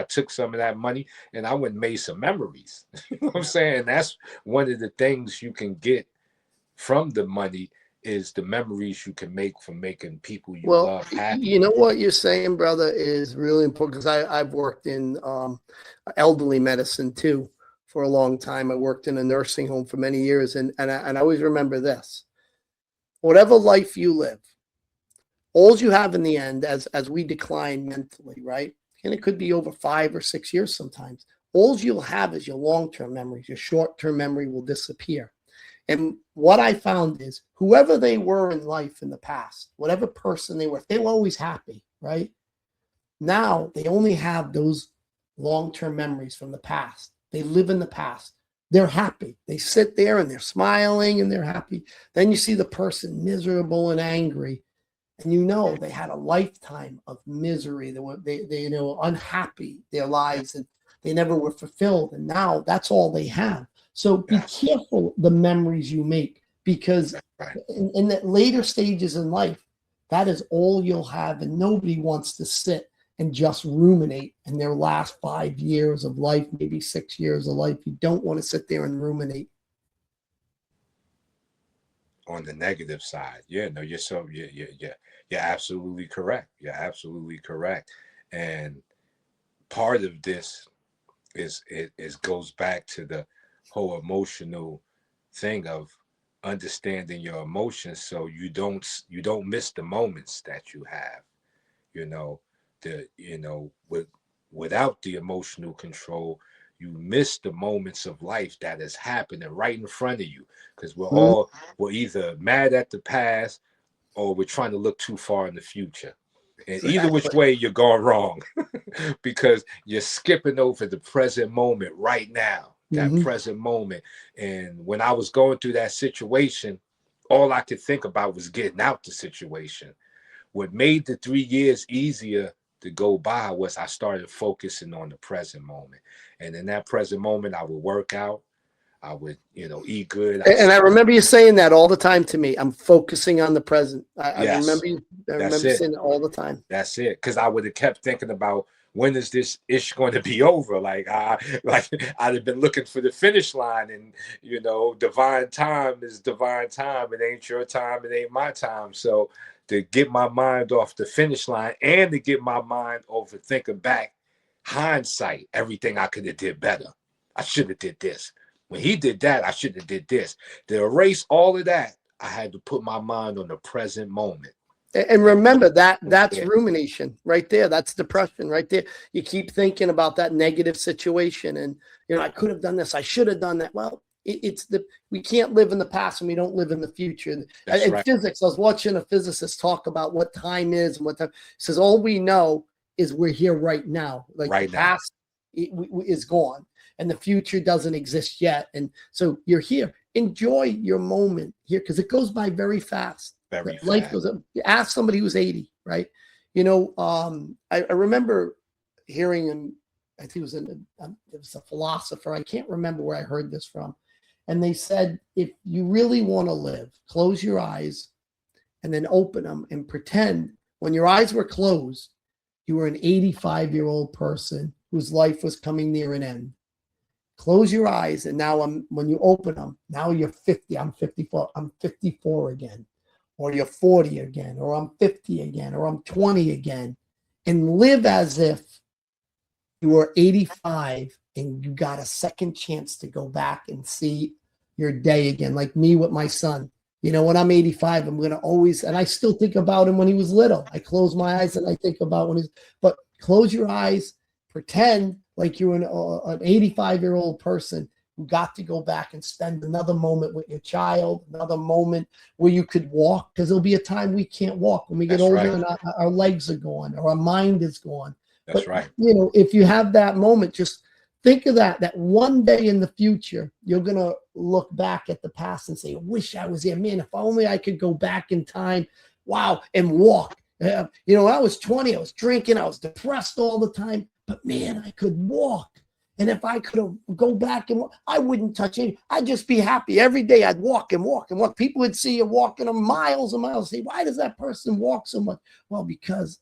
took some of that money and I went and made some memories. You know what I'm Yeah. saying? That's one of the things you can get from the money is the memories you can make from making people you Well, love happy. you know what you're saying, brother, is really important because I've worked in elderly medicine too for a long time. I worked in a nursing home for many years, and I always remember this: whatever life you live, all you have in the end, as we decline mentally, right? And it could be over 5 or 6 years sometimes. All you'll have is your long-term memories. Your short-term memory will disappear. And what I found is whoever they were in life in the past, whatever person they were, if they were always happy, right? Now they only have those long term memories from the past. They live in the past. They're happy. They sit there and they're smiling and they're happy. Then you see the person miserable and angry, and you know they had a lifetime of misery. They unhappy their lives, and they never were fulfilled. And now that's all they have. So be Yes, careful the memories you make, because that's right. in the later stages in life, that is all you'll have, and nobody wants to sit and just ruminate in their last 5 years of life, maybe 6 years of life. You don't want to sit there and ruminate. On the negative side, yeah, no, you're absolutely correct. You're absolutely correct. And part of this is goes back to the whole emotional thing of understanding your emotions so you don't miss the moments that you have. You know, without the emotional control, you miss the moments of life that is happening right in front of you, because Mhm. we're either mad at the past or we're trying to look too far in the future. And either which Exactly. way you're going wrong, because you're skipping over the present moment right now, that Mhm. present moment. And when I was going through that situation, all I could think about was getting out the situation. What made the 3 years easier to go by was I started focusing on the present moment. And in that present moment, I would work out, I would, eat good. And I remember you saying that all the time to me. I'm focusing on the present. I Yes, remember you. I that's remember it. saying it all the time. That's it. Because I would have kept thinking about when is this ish going to be over? Like I'd have been looking for the finish line, and divine time is divine time. It ain't your time. It ain't my time. So to get my mind off the finish line and to get my mind over thinking back, hindsight, everything I could have did better. I should have did this. When he did that, I should have did this. To erase all of that, I had to put my mind on the present moment. And And remember that that's yeah, rumination right there. That's depression right there. You keep thinking about that negative situation, and I could have done this. I should have done that. Well, it's we can't live in the past and we don't live in the future. that's In right. physics, I was watching a physicist talk about what time is and what time. He says all we know is we're here right now. Like the Right now. past is gone, and the future doesn't exist yet. And so you're here. Enjoy your moment here because it goes by very fast. Very Life fast. goes up. Ask somebody who's 80, right? I remember hearing, and I think it was a philosopher. I can't remember where I heard this from. And they said, if you really want to live, close your eyes and then open them and pretend When your eyes were closed, you were an 85-year-old person whose life was coming near an end. Close your eyes, and now when you open them, now you're 50. I'm 54. I'm 54 again. Or you're 40 again, or I'm 50 again, or I'm 20 again. And live as if you were 85 and you got a second chance to go back and see your day again. Like me with my son. You know, when I'm 85, I'm going to always, and I still think about him when he was little. I close my eyes and I think about when he's, but close your eyes, pretend like you're an 85-year-old person who got to go back and spend another moment with your child, another moment where you could walk, because there'll be a time we can't walk when we get That's older right. and our legs are gone or our mind is gone. That's But, right. you know, if you have that moment, just think of that one day in the future, you're going to look back at the past and say, I wish I was there. Man, if only I could go back in time, wow, and walk. You know, when I was 20, I was drinking, I was depressed all the time, but man, I could walk. And if I could go back and walk, I wouldn't touch anything. I'd just be happy. Every day I'd walk and walk and walk. People would see you walking miles and miles. Say, why does that person walk so much? Well, because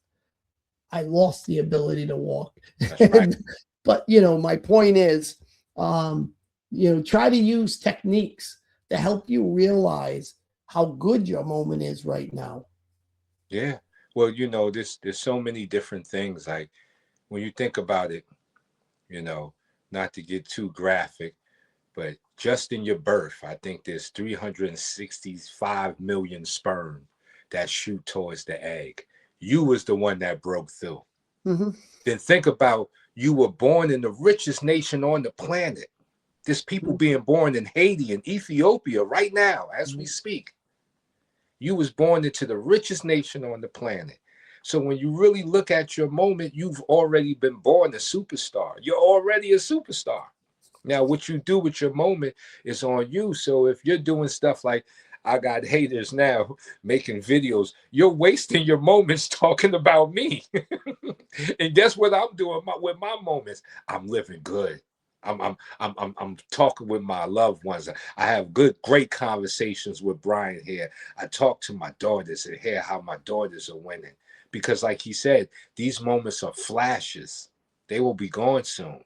I lost the ability to walk. That's right. But, you know, my point is, you know, try to use techniques to help you realize how good your moment is right now. Yeah. Well, you know, there's so many different things. Like when you think about it, you know, not to get too graphic, but just in your birth, I think there's 365 million sperm that shoot towards the egg. You was the one that broke through. Mm-hmm. Then think about, you were born in the richest nation on the planet. There's people being born in Haiti and Ethiopia right now as we speak. You was born into the richest nation on the planet. So when you really look at your moment, you've already been born a superstar. You're already a superstar. Now, what you do with your moment is on you. So if you're doing stuff like, I got haters now making videos, you're wasting your moments talking about me. And guess what I'm doing with my moments? I'm living good. I'm talking with my loved ones. I have great conversations with Brian here. I talk to my daughters and hear how my daughters are winning. Because like he said, these moments are flashes. They will be gone soon.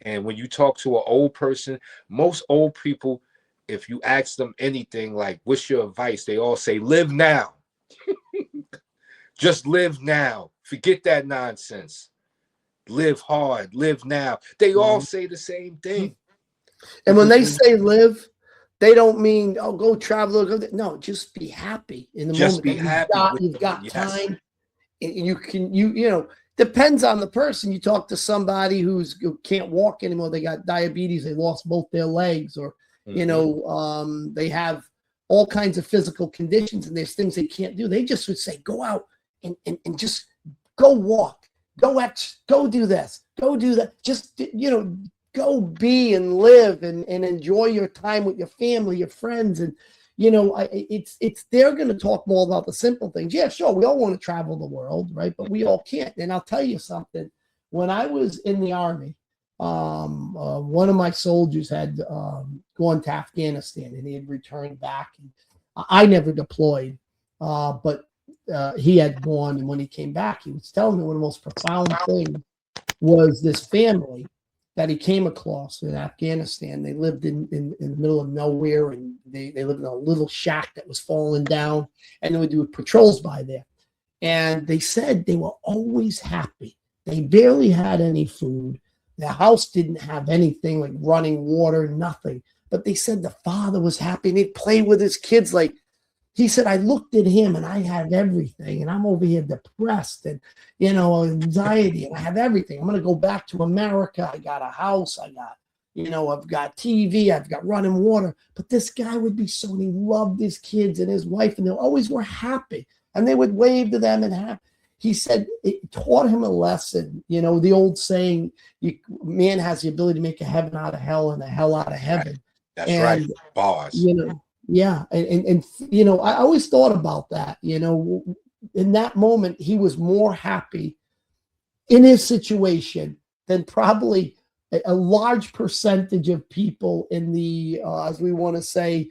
And when you talk to an old person, most old people, if you ask them anything like, what's your advice? They all say, live now. Just live now. Forget that nonsense. Live hard. Live now. They all say the same thing. And when Because they say live, they don't mean, oh, go travel. No, just be happy in the just moment be that happy with you've got yes. time. And you can, you know, depends on the person. You talk to somebody who can't walk anymore. They got diabetes. They lost both their legs, or, you know, they have all kinds of physical conditions and there's things they can't do. They just would say, go out and just go walk, go do this, go do that. Just, you know, go be and live and enjoy your time with your family, your friends. And, you know, they're going to talk more about the simple things. Yeah, sure. We all want to travel the world, right? But we all can't. And I'll tell you something. When I was in the Army, one of my soldiers had gone to Afghanistan and he had returned back. And I never deployed, but he had gone. And when he came back, he was telling me one of the most profound things was this family that he came across in Afghanistan. They lived in the middle of nowhere, and they lived in a little shack that was falling down, and they would do patrols by there. And they said they were always happy. They barely had any food. The house didn't have anything like running water, nothing. But they said the father was happy, and he'd play with his kids. Like, he said, I looked at him and I have everything, and I'm over here depressed and, you know, anxiety, and I have everything. I'm going to go back to America. I got a house. I got, you know, I've got TV. I've got running water. But this guy would be so, he loved his kids and his wife, and they always were happy. And they would wave to them and have. He said it taught him a lesson. You know, the old saying, man has the ability to make a heaven out of hell and a hell out of heaven. That's right. Bars. You know, yeah. And, you know, I always thought about that. You know, in that moment, he was more happy in his situation than probably a large percentage of people in the, as we want to say,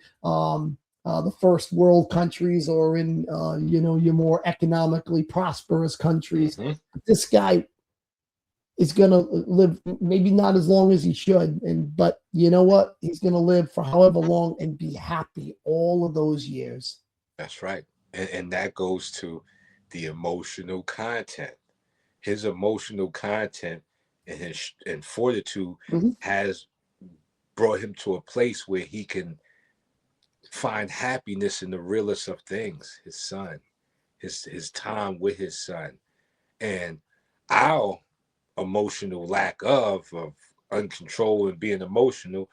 the first world countries or in your more economically prosperous countries. Hmm. This guy is going to live maybe not as long as he should, but you know what? He's going to live for however long and be happy all of those years. That's right. And that goes to the emotional content. His emotional content and his and fortitude Mhm. has brought him to a place where he can find happiness in the realest of things, his son, his time with his son. And our emotional lack of uncontrol and being emotional,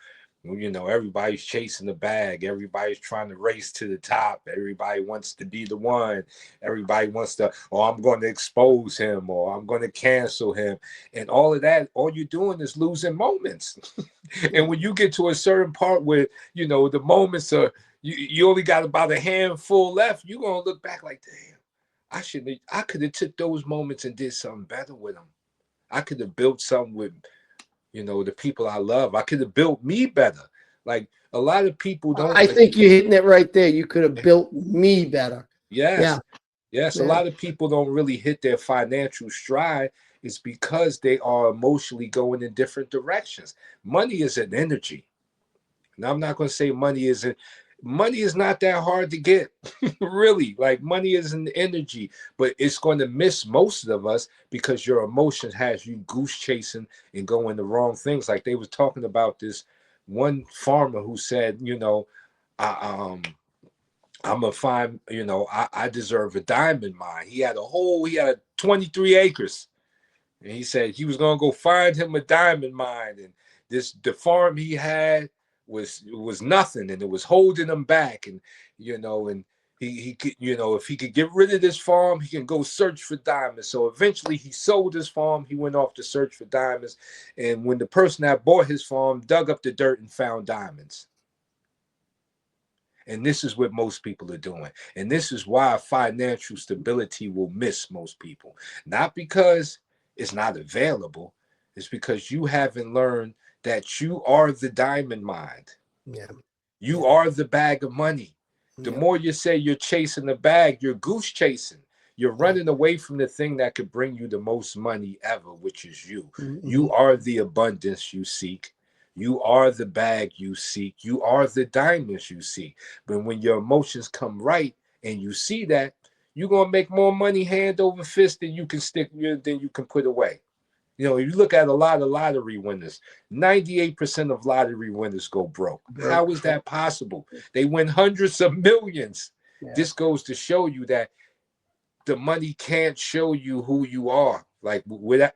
everybody's chasing the bag, everybody's trying to race to the top, everybody wants to be the one, everybody wants to, or I'm going to expose him, or I'm going to cancel him, and all of that, all you're doing is losing moments. Yeah. And when you get to a certain part where the moments are, you only got about a handful left, you're going to look back like, damn, I could have took those moments and did something better with them. I could have built something with, the people I love. I could have built me better. Like a lot of people don't. I think you're hitting it right there. You could have built me better. Yeah. Yes, yes. A Yeah. lot of people don't really hit their financial stride. It's because they are emotionally going in different directions. Money is an energy. Now I'm not going to say money is not that hard to get. Really, like money is an energy, but it's going to miss most of us because your emotions has you goose chasing and going the wrong things. Like they was talking about this one farmer who said, I, I'm gonna find, I deserve a diamond mine. He had 23 acres, and he said he was gonna go find him a diamond mine, and the farm he had was nothing, and it was holding him back, and he could, if he could get rid of this farm, he can go search for diamonds. So eventually he sold his farm, he went off to search for diamonds, and when the person that bought his farm dug up the dirt and found diamonds. And this is what most people are doing. And this is why financial stability will miss most people. Not because it's not available, it's because you haven't learned that you are the diamond mine. Yeah. You Yeah. are the bag of money. The Yeah. more you say you're chasing the bag, you're goose chasing. You're Yeah. running away from the thing that could bring you the most money ever, which is you. Mm-hmm. You are the abundance you seek. You are the bag you seek. You are the diamonds you seek. But when your emotions come right and you see that, you're gonna make more money hand over fist than than you can put away. You look at a lot of lottery winners, 98% of lottery winners go broke. How Broke. is that possible? They win hundreds of millions. Yeah. This goes to show you that the money can't show you who you are. Like without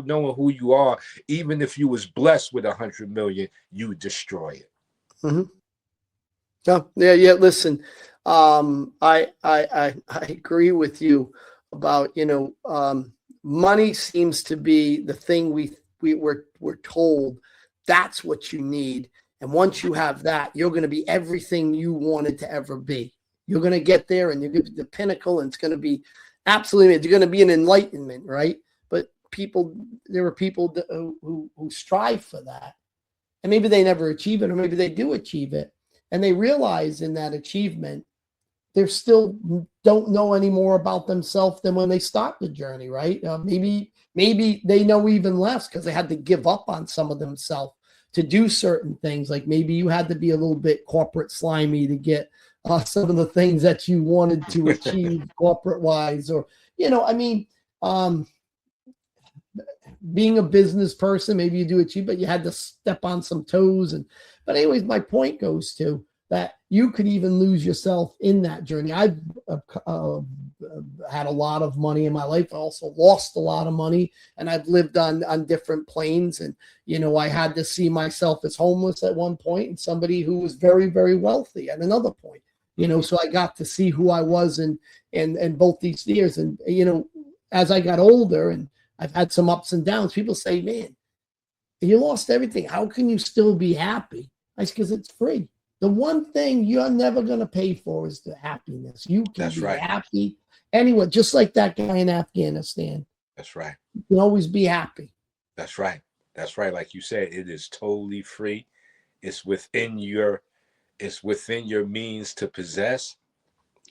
knowing who you are, even if you was blessed with 100 million, you would destroy it. Mm-hmm. Yeah. Yeah. Yeah. Listen, I agree with you about, money seems to be the thing we're told that's what you need. And once you have that, you're going to be everything you wanted to ever be. You're going to get there and you're going to be the pinnacle, and it's going to be absolutely, you're going to be an enlightenment, right? But there are people who strive for that, and maybe they never achieve it, or maybe they do achieve it, and they realize in that achievement they still don't know any more about themselves than when they start the journey, right? Maybe they know even less because they had to give up on some of themselves to do certain things. Like maybe you had to be a little bit corporate slimy to get some of the things that you wanted to achieve corporate wise, or I mean, um, being a business person, maybe you do achieve, but you had to step on some toes. But anyways, my point goes to that you could even lose yourself in that journey. I've had a lot of money in my life. I also lost a lot of money, and I've lived on different planes. And I had to see myself as homeless at one point, and somebody who was very, very wealthy at another point. So I got to see who I was in both these years. And as I got older and I've had some ups and downs, people say, "Man, you lost everything. How can you still be happy?" I said, "Because it's free. The one thing you're never going to pay for is the happiness. You can That's be right. happy anywhere, just like that guy in Afghanistan. That's right. You can always be happy." That's right. That's right. Like you said, it is totally free. It's within your It's within your means to possess,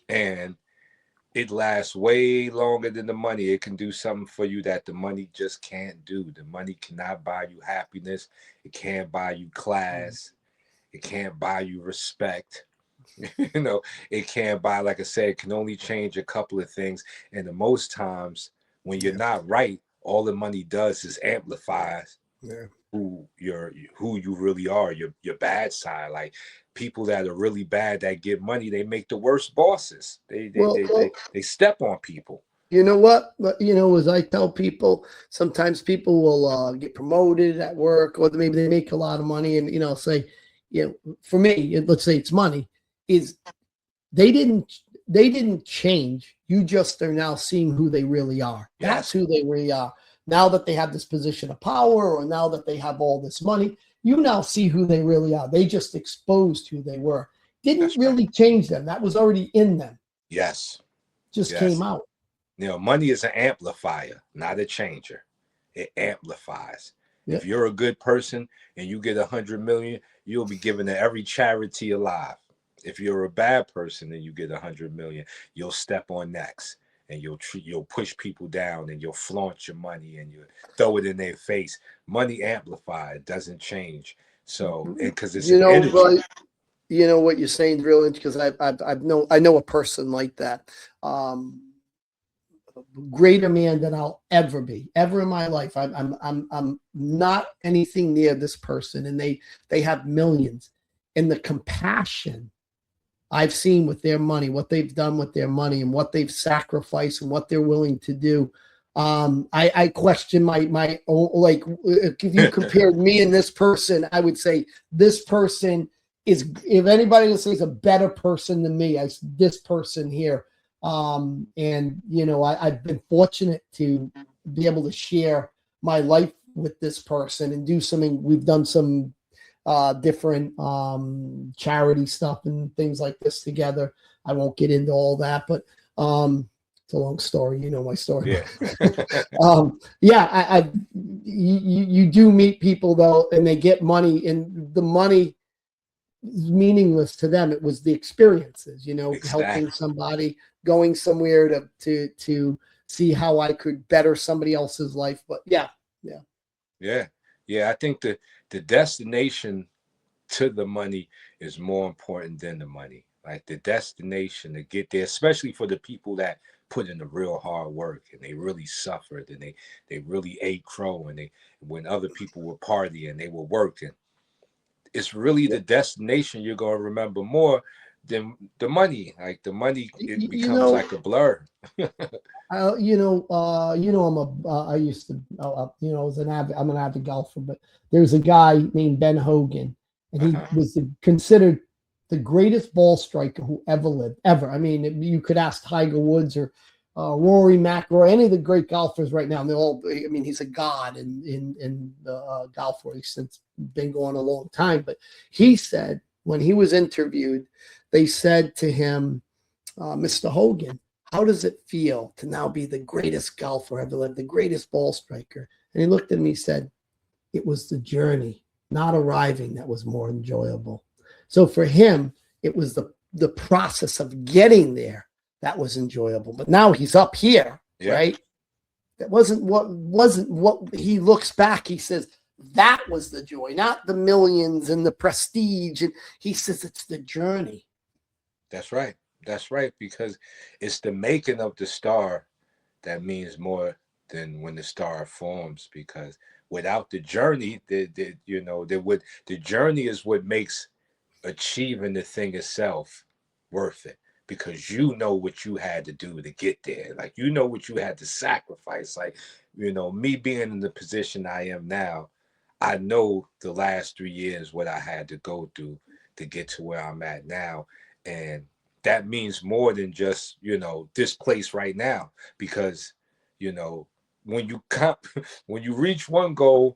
and it lasts way longer than the money. It can do something for you that the money just can't do. The money cannot buy you happiness. It can't buy you class. It can't buy you respect. You know, it can't buy, like I said, it can only change a couple of things. And the most times when you're Yeah. not right, all the money does is amplifies Yeah. who you really are, your bad side. Like people that are really bad that get money, they make the worst bosses. They they Well, they they, well, they step on people. you know what? As I tell people, sometimes people will get promoted at work, or maybe they make a lot of money, and say, for me, let's say it's money, is they didn't they didn't change. You just are now seeing who they really are. That's Yes, who they really are. Now that they have this position of power, or now that they have all this money, you now see who they really are. They just exposed who they were. Didn't that's right. really change them. That was already in them. Yes, Just came yes. out. Money is an amplifier, not a changer. It amplifies. Yeah. If you're a good person and you get 100 million, you'll be given to every charity alive. If you're a bad person and you get 100 million, you'll step on necks and you'll push people down and you'll flaunt your money and you throw it in their face. Money amplified doesn't change. So, and because it's You an know, energy. but what you're saying is real interesting, because I know a person like that. Um, Greater man than I'll ever be, ever in my life. I'm not anything near this person, and they have millions. And the compassion I've seen with their money, what they've done with their money, and what they've sacrificed, and what they're willing to do. I question my own, like, if you compared me and this person, I would say this person is, if anybody will say, is a better person than me, this person here. And I've been fortunate to be able to share my life with this person and do something. We've done some different charity stuff and things like this together. I won't get into all that, but it's a long story. You know my story. Yeah. Yeah, you do meet people though, and they get money, and the money is meaningless to them. It was the experiences, helping Exactly. somebody, going somewhere to see how I could better somebody else's life. But yeah, yeah. Yeah. Yeah. I think the destination to the money is more important than the money. Like the destination to get there, especially for the people that put in the real hard work and they really suffered and they really ate crow and they when other people were partying, they were working. It's really the destination you're gonna remember more than the money. Like the money, it You becomes know, like a blur. I used to, I'm an avid golfer, but there's a guy named Ben Hogan, and he Uh-huh. was considered the greatest ball striker who ever lived, ever. I mean, you could ask Tiger Woods or Rory McIlroy, any of the great golfers right now. And they're all, I mean, he's a god in the golf world. He's since been going a long time. But he said when he was interviewed, they said to him, Mr. Hogan, how does it feel to now be the greatest golfer ever lived, the greatest ball striker? And he looked at me and said, it was the journey, not arriving, that was more enjoyable. So for him, it was the process of getting there that was enjoyable. But now he's up here, Yeah, right? That wasn't what he looks back. He says that was the joy, not the millions and the prestige. And he says it's the journey. that's right. That's right. Because it's the making of the star that means more than when the star forms. Because without the journey, the journey is what makes achieving the thing itself worth it, because you know what you had to do to get there, like you know what you had to sacrifice. Like, me being in the position I am now, I know the last 3 years what I had to go through to get to where I'm at now. And that means more than just this place right now, because you know when you comp when you reach one goal,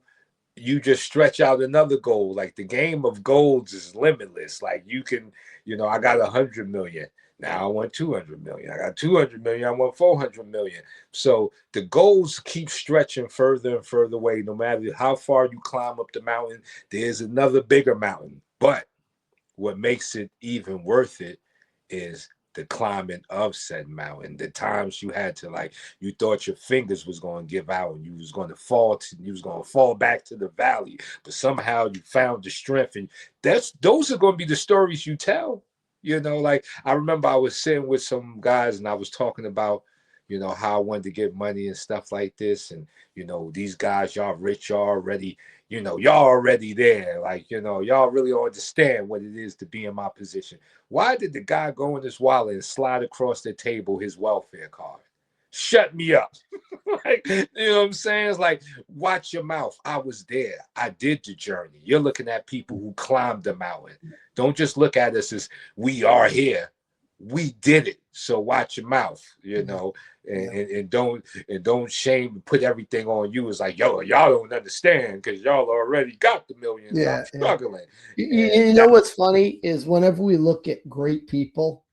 you just stretch out another goal. Like the game of goals is limitless. Like you can, I got 100 million. Now I want 200 million. I got 200 million. I want 400 million. So the goals keep stretching further and further away. No matter how far you climb up the mountain, there's another bigger mountain. But what makes it even worth it is the climbing of said mountain. The times you had to, like, you thought your fingers was going to give out and you was going to you was going to fall back to the valley, but somehow you found the strength. And those are going to be the stories you tell. Like, I remember I was sitting with some guys and I was talking about, how I wanted to get money and stuff like this. And, these guys, y'all rich, y'all already, y'all already there. Like, y'all really don't understand what it is to be in my position. Why did the guy go in his wallet and slide across the table his welfare card? Shut me up. Like, what I'm saying? It's like, watch your mouth. I was there. I did the journey. You're looking at people who climbed the mountain. Don't just look at us as we are here. We did it. So watch your mouth, and don't shame, put everything on you. It's like, yo, y'all don't understand because y'all already got the millions. I'm Yeah, yeah. struggling. You know what's funny is whenever we look at great people,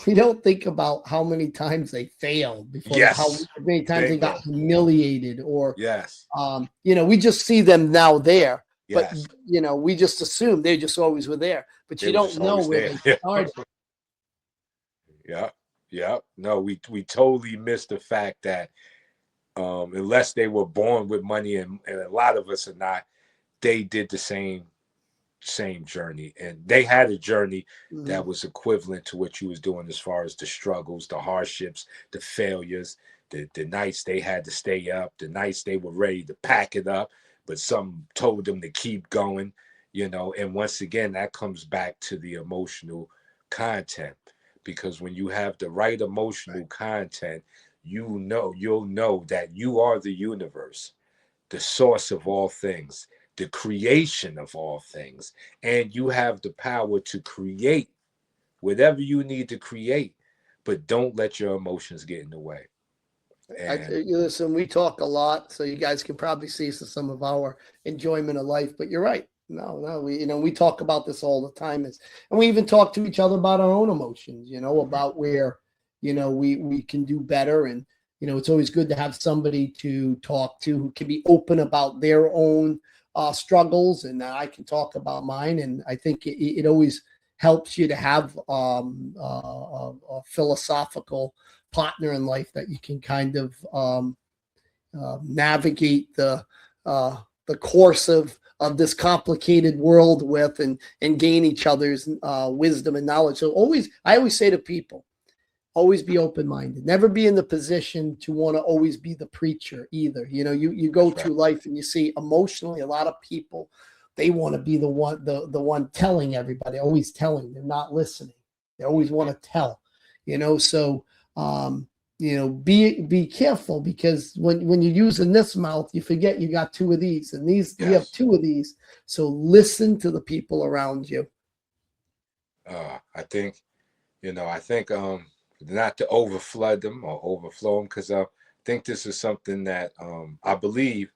we don't think about how many times they failed before how Yes. many times they got Bingo. humiliated, or Yes. we just see them now there, but Yes. we just assume they just always were there, but They you were don't just know always where there. they started. Yeah. Yeah. No, we totally missed the fact that unless they were born with money, and a lot of us are not, they did the same journey, and they had a journey that Mhm. was equivalent to what you was doing, as far as the struggles, the hardships, the failures, the nights they had to stay up, the nights they were ready to pack it up, but some told them to keep going. And once again, that comes back to the emotional content, because when you have the right emotional content, you'll know that you are the universe, the source of all things, the creation of all things, and you have the power to create whatever you need to create, but don't let your emotions get in the way. And Listen, we talk a lot, so you guys can probably see some of our enjoyment of life. But you're right. No, we talk about this all the time, and we even talk to each other about our own emotions. About where we can do better, and it's always good to have somebody to talk to who can be open about their own struggles, and I can talk about mine. And I think it always helps you to have a philosophical partner in life that you can kind of navigate the course of this complicated world with, and gain each other's wisdom and knowledge. So I always say to people, always be open-minded. Never be in the position to want to always be the preacher either. You go that's right. through life and you see emotionally a lot of people, they want to be the one telling everybody, always telling. They're not listening. They always want to tell. So be careful, because when you're using this mouth, you forget you got two of these, and you have Yes. two of these. So listen to the people around you. I think not to overflood them or overflow them, because I think this is something that I believe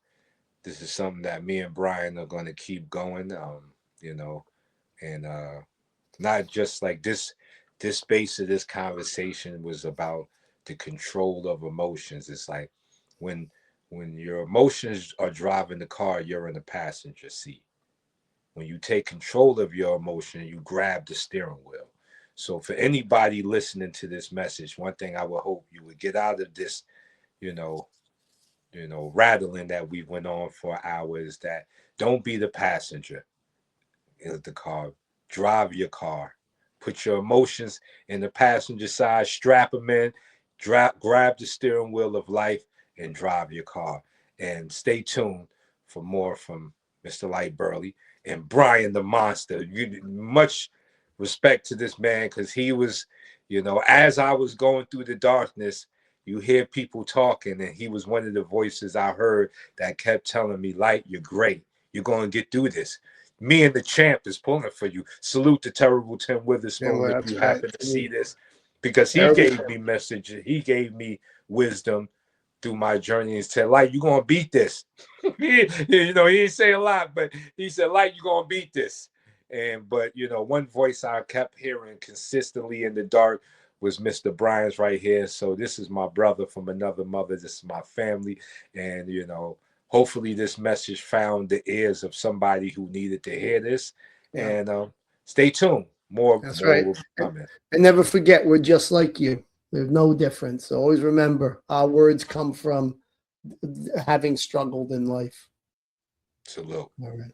this is something that me and Brian are going to keep going. You know, and not just like this. This base of this conversation was about the control of emotions. It's like when your emotions are driving the car, you're in the passenger seat. When you take control of your emotion, you grab the steering wheel. So for anybody listening to this message, one thing I would hope you would get out of this, you know, rattling that we went on for an hour, is that don't be the passenger in the car. Drive your car. Put your emotions in the passenger side, strap them in, grab the steering wheel of life, and drive your car. And stay tuned for more from Mr. Light Burley and Brian the Monster. Much respect to this man, because he was, as I was going through the darkness, you hear people talking, and he was one of the voices I heard that kept telling me, Light, you're great. You're going to get through this. Me and the champ is pulling for you. Salute to Terrible Tim Yeah, Witherspoon well, if that's you right. happen to see this, because he Terrible. gave me message. He gave me wisdom through my journey, and said, "Like, you gonna beat this." he didn't say a lot, but he said, "Like, you gonna beat this." But one voice I kept hearing consistently in the dark was Mr. Brian's right here. So this is my brother from another mother. This is my family, and hopefully this message found the ears of somebody who needed to hear this. Yeah. And Stay tuned. More That's right. will be coming. And never forget, we're just like you. There's no difference. So always remember, our words come from having struggled in life. Salute. All right.